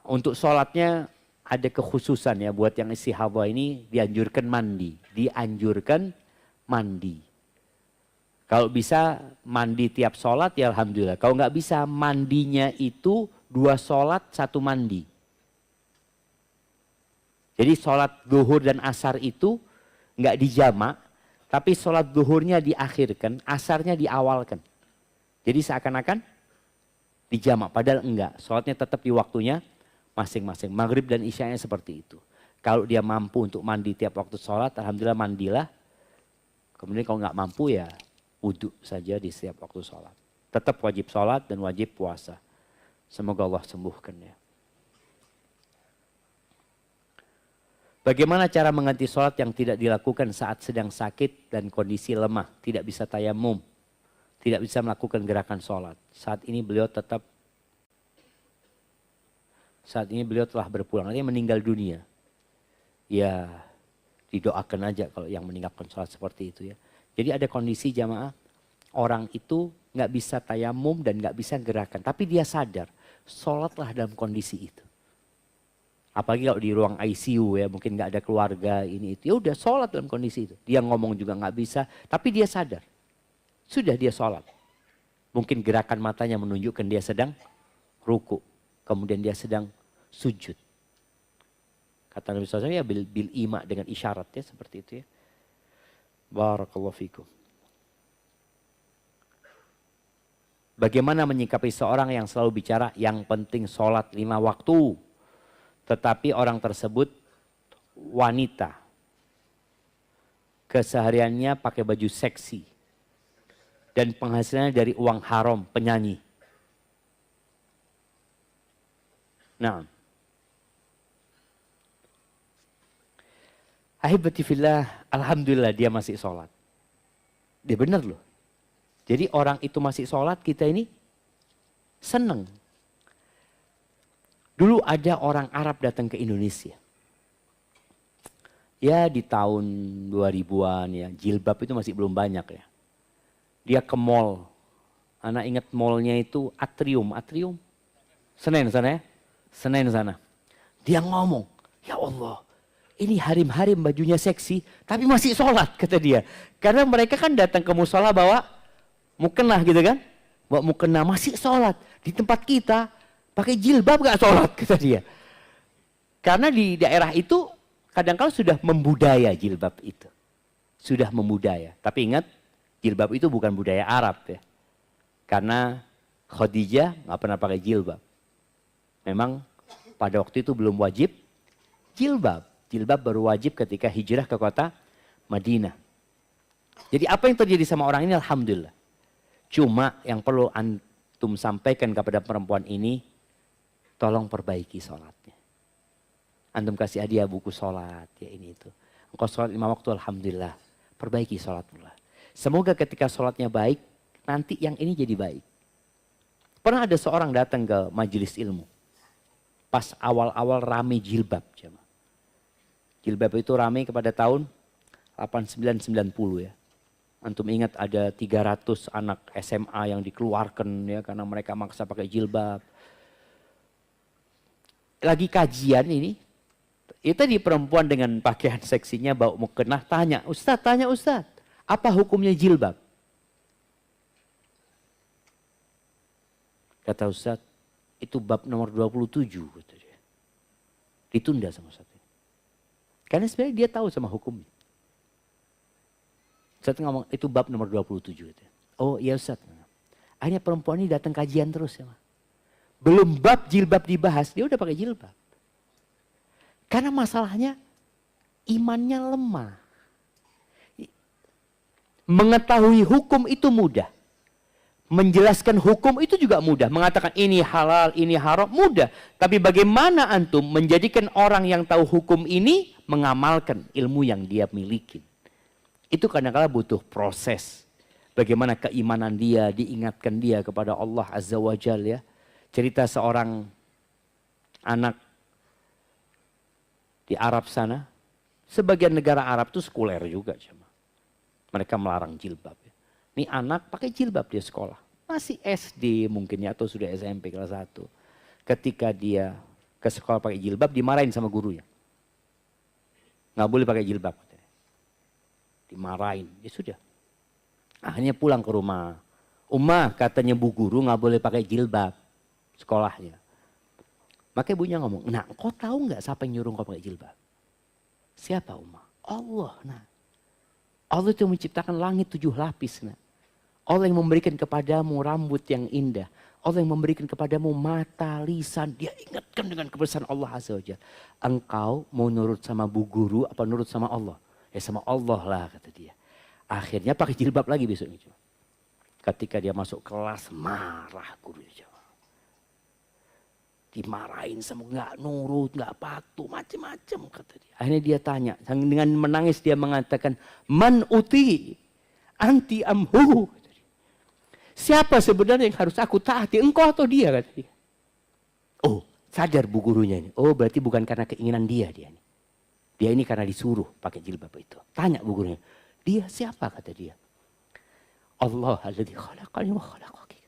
Untuk sholatnya ada kekhususan ya buat yang istihadah ini dianjurkan mandi. Dianjurkan mandi. Kalau bisa mandi tiap sholat ya alhamdulillah. Kalau nggak bisa mandinya itu 2 sholat 1 mandi. Jadi sholat zuhur dan asar itu nggak dijamak. Tapi sholat zuhurnya diakhirkan, asarnya diawalkan. Jadi seakan-akan dijamak. Padahal enggak. Sholatnya tetap di waktunya masing-masing. Maghrib dan isyanya seperti itu. Kalau dia mampu untuk mandi tiap waktu sholat, alhamdulillah mandilah. Kemudian kalau nggak mampu ya wudhu saja di setiap waktu sholat. Tetap wajib sholat dan wajib puasa. Semoga Allah sembuhkan ya. Bagaimana cara mengganti sholat yang tidak dilakukan saat sedang sakit dan kondisi lemah, tidak bisa tayamum, tidak bisa melakukan gerakan sholat. Saat ini beliau telah berpulang, artinya meninggal dunia. Ya didoakan aja kalau yang meninggalkan sholat seperti itu ya. Jadi ada kondisi jamaah, orang itu nggak bisa tayamum dan nggak bisa gerakan, tapi dia sadar, sholatlah dalam kondisi itu. Apalagi kalau di ruang ICU ya, mungkin nggak ada keluarga ini itu, ya udah sholat dalam kondisi itu. Dia ngomong juga nggak bisa, tapi dia sadar, sudah dia sholat. Mungkin gerakan matanya menunjukkan dia sedang ruku, kemudian dia sedang sujud. Kata Nabi SAW ya bil ima dengan isyarat ya seperti itu ya. Barakallahu fikum. Bagaimana menyikapi seorang yang selalu bicara yang penting sholat 5 waktu. Tetapi orang tersebut wanita. Kesehariannya pakai baju seksi. Dan penghasilannya dari uang haram, penyanyi. Nah. Ahibati fillah, alhamdulillah dia masih sholat. Dia benar loh. Jadi orang itu masih sholat, kita ini seneng. Dulu ada orang Arab datang ke Indonesia. Ya di tahun 2000-an ya, jilbab itu masih belum banyak ya. Dia ke mall. Anak ingat mallnya itu Atrium. Senen sana ya. Senen sana. Dia ngomong, ya Allah. Ini harim-harim bajunya seksi, tapi masih sholat kata dia. Karena mereka kan datang ke musola bawa mukena gitu kan. Bawa mukena masih sholat. Di tempat kita pakai jilbab gak sholat kata dia. Karena di daerah itu kadang-kadang sudah membudaya jilbab itu. Sudah membudaya. Tapi ingat jilbab itu bukan budaya Arab ya. Karena Khadijah gak pernah pakai jilbab. Memang pada waktu itu belum wajib jilbab. Jilbab baru wajib ketika hijrah ke kota Madinah. Jadi apa yang terjadi sama orang ini alhamdulillah. Cuma yang perlu antum sampaikan kepada perempuan ini, tolong perbaiki sholatnya. Antum kasih hadiah buku sholat, ya ini itu. Engkau sholat 5 waktu, alhamdulillah. Perbaiki sholat pula. Semoga ketika sholatnya baik, nanti yang ini jadi baik. Pernah ada seorang datang ke majelis ilmu. Pas awal-awal rame jilbab. Jilbab itu rame kepada tahun 89-90 ya. Antum ingat ada 300 anak SMA yang dikeluarkan ya karena mereka maksa pakai jilbab. Lagi kajian ini, itu di perempuan dengan pakaian seksinya bawa mukena tanya Ustadz, apa hukumnya jilbab? Kata Ustadz, itu bab nomor 27 kata dia. Ditunda sama Ustadz. Karena sebenarnya dia tahu sama hukumnya. Ustadz ngomong, itu bab nomor 27 kata. Oh iya Ustadz. Akhirnya perempuan ini datang kajian terus ya. Belum bab jilbab dibahas, dia udah pakai jilbab. Karena masalahnya imannya lemah. Mengetahui hukum itu mudah. Menjelaskan hukum itu juga mudah. Mengatakan ini halal, ini haram, mudah. Tapi bagaimana antum menjadikan orang yang tahu hukum ini mengamalkan ilmu yang dia miliki. Itu kadang-kadang butuh proses. Bagaimana keimanan dia, diingatkan dia kepada Allah Azza wa Jalla ya. Cerita seorang anak di Arab sana, sebagian negara Arab itu sekuler juga. Mereka melarang jilbab. Ya. Ini anak pakai jilbab dia sekolah. Masih SD mungkin ya, atau sudah SMP kelas 1. Ketika dia ke sekolah pakai jilbab, dimarahin sama gurunya. Nggak boleh pakai jilbab. Dimarahin, ya sudah. Akhirnya pulang ke rumah. Umah katanya bu guru nggak boleh pakai jilbab sekolahnya. Makanya ibunya ngomong, nah kau tahu nggak siapa yang nyuruh kau pakai jilbab? Siapa Umar? Allah. Nah, Allah itu menciptakan langit 7 lapis. Nah. Allah yang memberikan kepadamu rambut yang indah. Allah yang memberikan kepadamu mata, lisan. Dia ingatkan dengan kebesaran Allah Azza wa Jalla. Engkau mau nurut sama bu guru apa nurut sama Allah? Ya sama Allah lah kata dia. Akhirnya pakai jilbab lagi besoknya. Ketika dia masuk kelas marah gurunya. Dimarahin sama nggak nurut, nggak patuh, macam-macam kata dia. Akhirnya dia tanya, dengan menangis dia mengatakan, man uti anti amhu. Siapa sebenarnya yang harus aku taati, engkau atau dia kata dia. Oh, sadar bu gurunya ini. Oh, berarti bukan karena keinginan dia ini. Dia ini karena disuruh pakai jilbab itu. Tanya bu gurunya, dia siapa kata dia. Allah alladzi khalaqani wa khalaqaki.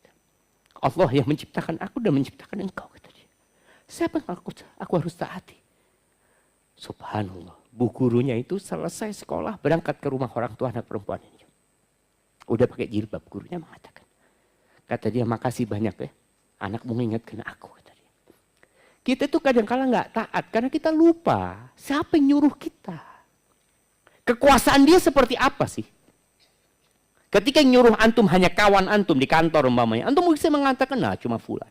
Allah yang menciptakan aku dan menciptakan engkau kata dia. Siapa yang aku harus taati? Subhanallah. Bu gurunya itu selesai sekolah berangkat ke rumah orang tua anak perempuan ini. Udah pakai jilbab, gurunya mengatakan. Kata dia, makasih banyak ya. Anak mengingatkan aku kata dia. Kita itu kadang-kala nggak taat karena kita lupa siapa yang nyuruh kita. Kekuasaan dia seperti apa sih? Ketika yang nyuruh antum hanya kawan antum di kantor umpamanya, antum bisa mengatakan nah cuma fulan.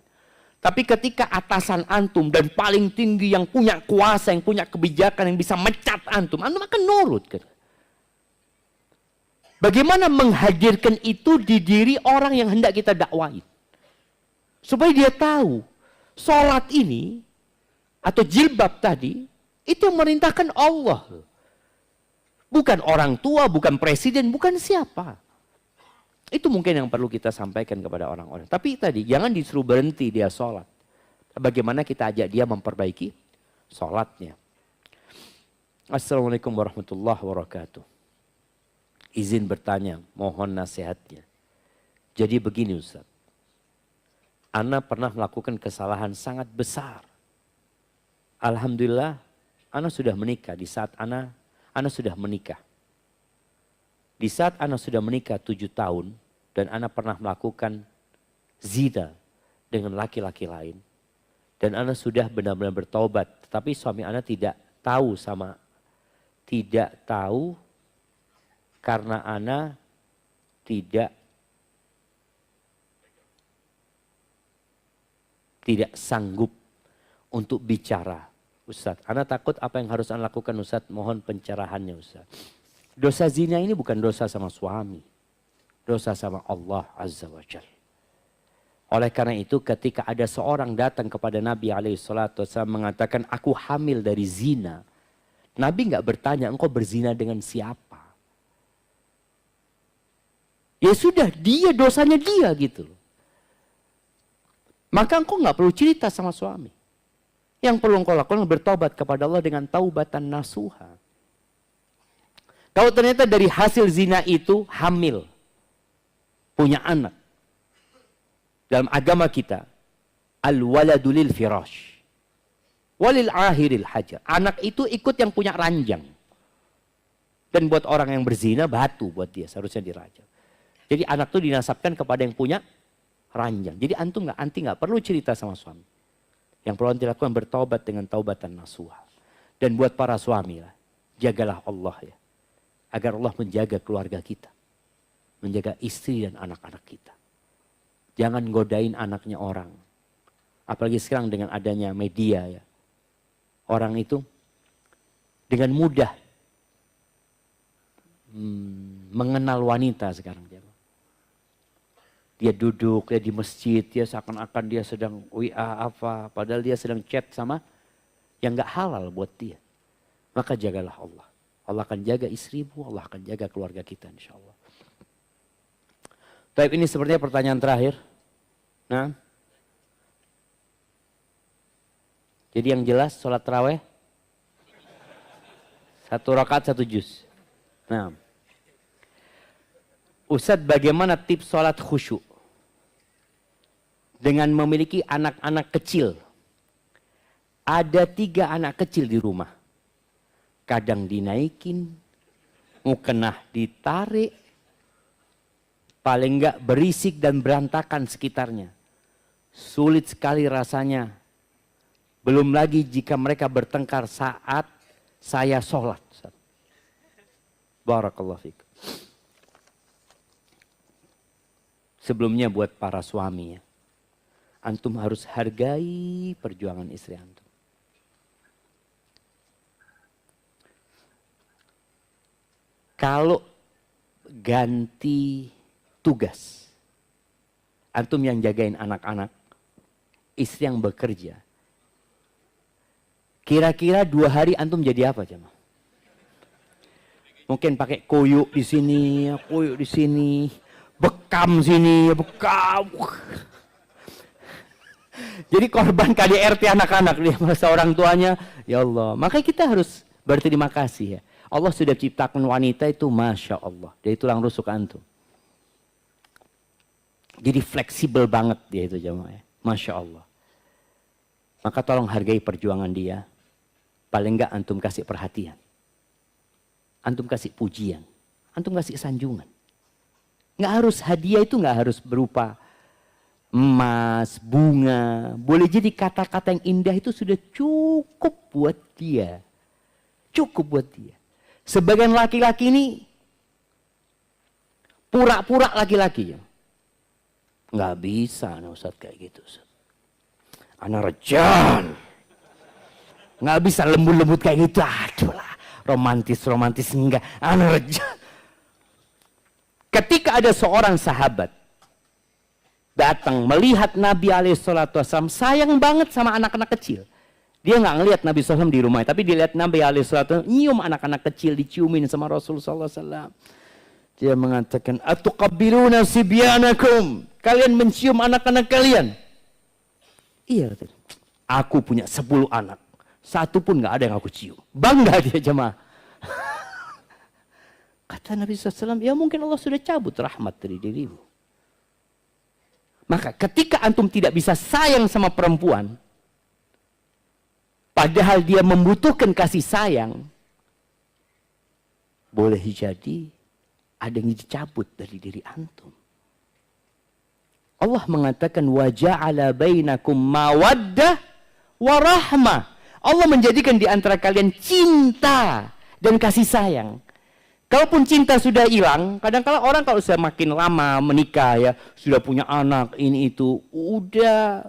Tapi ketika atasan antum dan paling tinggi yang punya kuasa, yang punya kebijakan, yang bisa mecat antum akan nurut. Bagaimana menghadirkan itu di diri orang yang hendak kita dakwai? Supaya dia tahu, sholat ini, atau jilbab tadi, itu yang merintahkan Allah. Bukan orang tua, bukan presiden, bukan siapa. Itu mungkin yang perlu kita sampaikan kepada orang-orang. Tapi tadi jangan disuruh berhenti dia sholat. Bagaimana kita ajak dia memperbaiki sholatnya. Assalamualaikum warahmatullahi wabarakatuh. Izin bertanya, mohon nasihatnya. Jadi begini Ustaz. Ana pernah melakukan kesalahan sangat besar. Alhamdulillah, Ana sudah menikah. Di saat Ana sudah menikah. Di saat Ana sudah menikah 7 tahun dan Ana pernah melakukan zina dengan laki-laki lain. Dan Ana sudah benar-benar bertaubat. Tetapi suami Ana tidak tahu karena Ana tidak sanggup untuk bicara. Ustaz, Ana takut apa yang harus Ana lakukan Ustaz? Mohon pencerahannya Ustaz. Dosa zina ini bukan dosa sama suami. Dosa sama Allah Azza wa Jalla. Oleh karena itu ketika ada seorang datang kepada Nabi SAW mengatakan aku hamil dari zina. Nabi nggak bertanya engkau berzina dengan siapa. Ya sudah, dia dosanya dia gitu loh. Maka engkau nggak perlu cerita sama suami. Yang perlu engkau lakukan bertobat kepada Allah dengan taubatan nasuha. Kalau ternyata dari hasil zina itu hamil, punya anak. Dalam agama kita, al-waladu lil firash, walil ahiril hajar. Anak itu ikut yang punya ranjang. Dan buat orang yang berzina, batu buat dia, seharusnya dirajam. Jadi anak itu dinasabkan kepada yang punya ranjang. Jadi antum nggak perlu cerita sama suami. Yang perlu antum lakukan bertaubat dengan taubatan nasuha. Dan buat para suami lah, jagalah Allah ya, agar Allah menjaga keluarga kita, menjaga istri dan anak-anak kita. Jangan godain anaknya orang. Apalagi sekarang dengan adanya media ya, orang itu dengan mudah mengenal wanita sekarang. Dia duduk, dia di masjid, dia seakan-akan dia sedang WA apa, padahal dia sedang chat sama yang gak halal buat dia. Maka jagalah Allah. Allah akan jaga istrimu, Allah akan jaga keluarga kita insya Allah. Baik, ini sepertinya pertanyaan terakhir. Nah, jadi yang jelas sholat tarawih 1 rakaat 1 juz. Nah, Ustadz, bagaimana tips sholat khusyuk dengan memiliki anak-anak kecil? Ada 3 anak kecil di rumah. Kadang dinaikin, mukenah ditarik, paling enggak berisik dan berantakan sekitarnya. Sulit sekali rasanya. Belum lagi jika mereka bertengkar saat saya sholat. Barakallahu fiik. Sebelumnya buat para suami ya, antum harus hargai perjuangan istri antum. Kalau ganti tugas, antum yang jagain anak-anak, istri yang bekerja, kira-kira 2 hari antum jadi apa jemaah? Mungkin pakai koyuk di sini, koyuk di sini, bekam sini, bekam. Jadi korban KDRT anak-anak dia merasa orang tuanya, ya Allah. Makanya kita harus berterima kasih ya. Allah sudah ciptakan wanita itu Masya Allah. Dia tulang rusuk antum. Jadi fleksibel banget dia itu jemaah ya. Masya Allah. Maka tolong hargai perjuangan dia. Paling enggak antum kasih perhatian. Antum kasih pujian. Antum kasih sanjungan. Nggak harus hadiah, itu nggak harus berupa emas, bunga. Boleh jadi kata-kata yang indah itu sudah cukup buat dia. Cukup buat dia. Sebagian laki-laki ini pura-pura laki-laki. Nggak bisa Ustaz kayak gitu. Ustaz. Anak rejan. Nggak bisa lembut-lembut kayak gitu. Aduh lah, romantis enggak. Anak rejan. Ketika ada seorang sahabat datang melihat Nabi SAW sayang banget sama anak-anak kecil. Dia nggak ngelihat Nabi SAW di rumah, tapi dia lihat Nabi SAW nyium anak-anak kecil, diciumin sama Rasulullah SAW. Dia mengatakan, "Atuqabbiluna sibyanakum?" Kalian mencium anak-anak kalian? Iya, aku punya 10 anak. 1 pun nggak ada yang aku cium. Bangga dia jemaah. Kata Nabi SAW, ya mungkin Allah sudah cabut rahmat dari dirimu. Maka ketika antum tidak bisa sayang sama perempuan, padahal dia membutuhkan kasih sayang, boleh jadi ada yang dicabut dari diri antum. Allah mengatakan, wa ja'ala bainakum mawaddah wa rahmah. Allah menjadikan di antara kalian cinta dan kasih sayang. Kalaupun cinta sudah hilang, kadang-kala orang kalau sudah makin lama menikah ya, sudah punya anak, ini itu, udah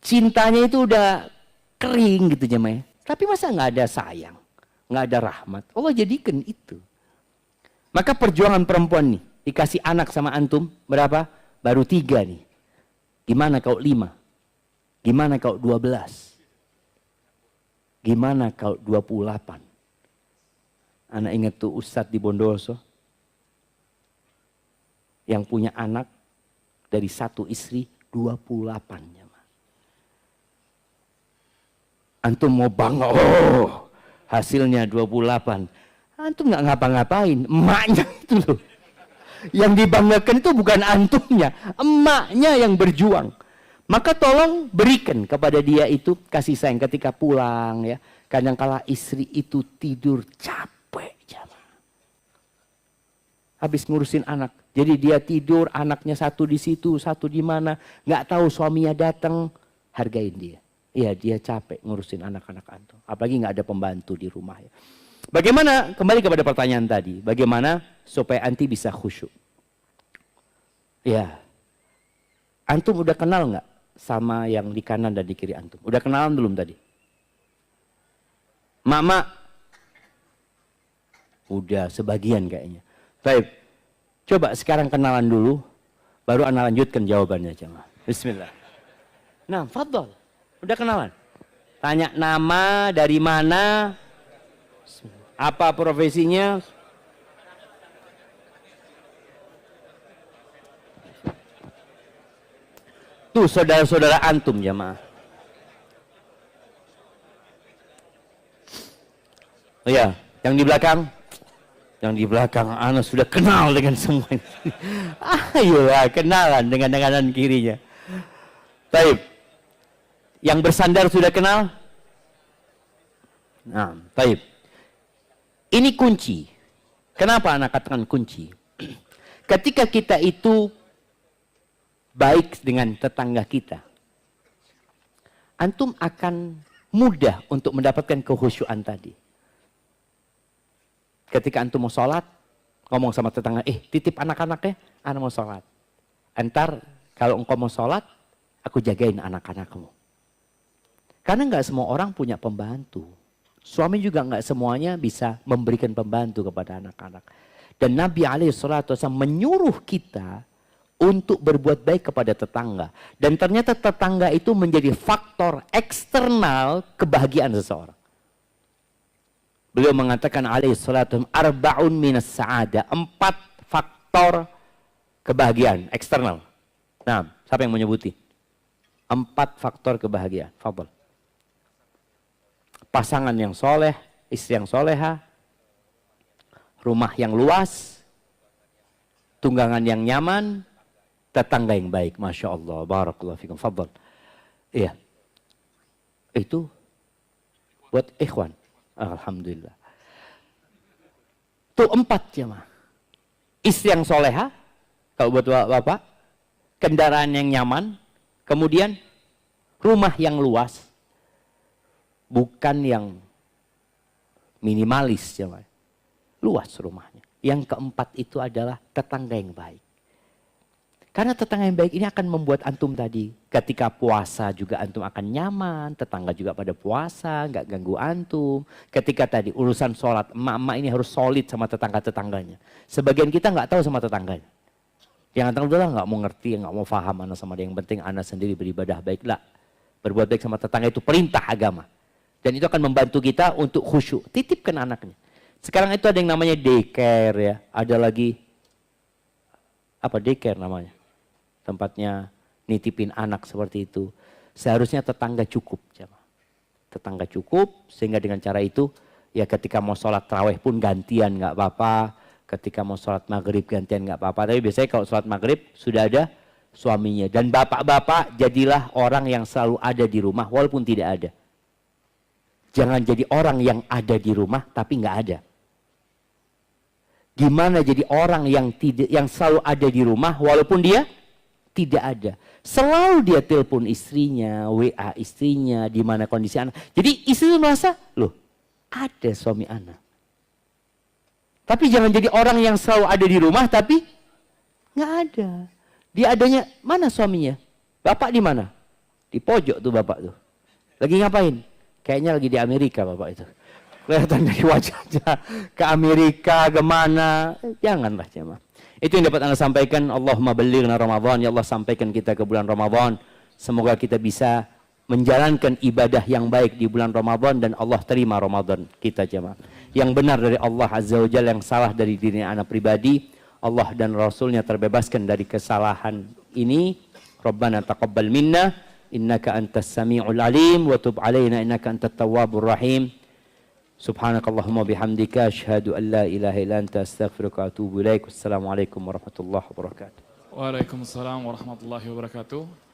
cintanya itu udah kering gitu jemaah. Tapi masa nggak ada sayang, nggak ada rahmat? Allah jadikan itu. Maka perjuangan perempuan nih, dikasih anak sama antum, berapa? Baru 3 nih. Gimana kalau 5? Gimana kalau 12? Gimana kalau 28? Anak ingat tuh Ustadz di Bondoso yang punya anak dari satu istri 28 jemaah. Antum mau bangga, oh hasilnya 28. Antum nggak ngapa-ngapain, emaknya itu loh. Yang dibanggakan itu bukan antumnya, emaknya yang berjuang. Maka tolong berikan kepada dia itu kasih sayang ketika pulang ya. Kadangkala istri itu tidur capek jemaah. Habis ngurusin anak. Jadi dia tidur, anaknya satu di situ, satu di mana, nggak tahu suaminya datang, hargain dia. Iya, dia capek ngurusin anak-anak antum. Apalagi nggak ada pembantu di rumah ya. Bagaimana, kembali kepada pertanyaan tadi, bagaimana supaya anti bisa khusyuk? Ya, antum udah kenal nggak sama yang di kanan dan di kiri antum? Udah kenalan belum tadi? Mama? Udah sebagian kayaknya. Baik, coba sekarang kenalan dulu, baru ana lanjutkan jawabannya jemaah. Bismillah. Nah, fadhol. Udah kenalan? Tanya nama, dari mana, apa profesinya? Tuh saudara-saudara antum jemaah. Oh ya, yang di belakang? Yang di belakang ana sudah kenal dengan semua ini. Ayolah kenalan dengan kanan kirinya. Baik. Yang bersandar sudah kenal? Nah, baik. Ini kunci. Kenapa anak katakan kunci? Ketika kita itu baik dengan tetangga kita, antum akan mudah untuk mendapatkan kehusyuan tadi. Ketika antum mau sholat, ngomong sama tetangga, titip anak-anaknya, anak mau sholat. Entar kalau engkau mau sholat, aku jagain anak-anakmu. Karena nggak semua orang punya pembantu. Suami juga nggak semuanya bisa memberikan pembantu kepada anak-anak. Dan Nabi SAW menyuruh kita untuk berbuat baik kepada tetangga. Dan ternyata tetangga itu menjadi faktor eksternal kebahagiaan seseorang. Beliau mengatakan alaihissalatu arba'un minas sa'ada. 4 faktor kebahagiaan eksternal. Nah, siapa yang menyebuti? 4 faktor kebahagiaan. Fadhol. Pasangan yang soleh, istri yang soleha, rumah yang luas, tunggangan yang nyaman, tetangga yang baik. Masya Allah, barakallahu fikum. Fadhol. Iya. Itu buat ikhwan. Alhamdulillah. Tuh 4 jemaah. Istri yang soleha, kalau buat bapak, kendaraan yang nyaman, kemudian rumah yang luas, bukan yang minimalis jemaah. Luas rumahnya. Yang keempat itu adalah tetangga yang baik. Karena tetangga yang baik ini akan membuat antum tadi, ketika puasa juga antum akan nyaman, tetangga juga pada puasa, nggak ganggu antum. Ketika tadi urusan sholat, emak-emak ini harus solid sama tetangga-tetangganya. Sebagian kita nggak tahu sama tetangganya. Yang antara udahlah nggak mau ngerti, nggak mau paham anak sama dia. Yang penting anak sendiri beribadah baiklah. Berbuat baik sama tetangga itu perintah agama. Dan itu akan membantu kita untuk khusyuk. Titipkan anaknya. Sekarang itu ada yang namanya daycare ya. Ada lagi, apa daycare namanya? Tempatnya nitipin anak seperti itu. Seharusnya tetangga cukup. Tetangga cukup, sehingga dengan cara itu, ya ketika mau sholat tarawih pun gantian nggak apa-apa. Ketika mau sholat maghrib gantian nggak apa-apa. Tapi biasanya kalau sholat maghrib sudah ada suaminya. Dan bapak-bapak jadilah orang yang selalu ada di rumah walaupun tidak ada. Jangan jadi orang yang ada di rumah tapi nggak ada. Gimana jadi orang yang selalu ada di rumah walaupun dia tidak ada. Selalu dia telepon istrinya, WA istrinya, di mana kondisi anak. Jadi istri itu merasa, loh ada suami anak. Tapi jangan jadi orang yang selalu ada di rumah tapi nggak ada. Dia adanya, mana suaminya? Bapak di mana? Di pojok tuh bapak tuh. Lagi ngapain? Kayaknya lagi di Amerika bapak itu. Kelihatan dari wajahnya ke Amerika, kemana? Janganlah jemaah. Itu yang dapat Anda sampaikan. Allahumma ballighna Ramadan. Ya Allah, sampaikan kita ke bulan Ramadan. Semoga kita bisa menjalankan ibadah yang baik di bulan Ramadan dan Allah terima Ramadan kita jemaah. Yang benar dari Allah Azza wa Jalla, yang salah dari diri anak pribadi, Allah dan Rasulnya terbebaskan dari kesalahan ini. Rabbana taqabbal minna innaka antas sami'ul alim wa tub alaina innaka antat tawwabur rahim. Subhanakallahumma bihamdika asyhadu an la ilaha illa anta astaghfiruka wa atubu ilaik. Wassalamualaikum warahmatullahi wabarakatuh. Waalaikumsalam warahmatullahi wabarakatuh.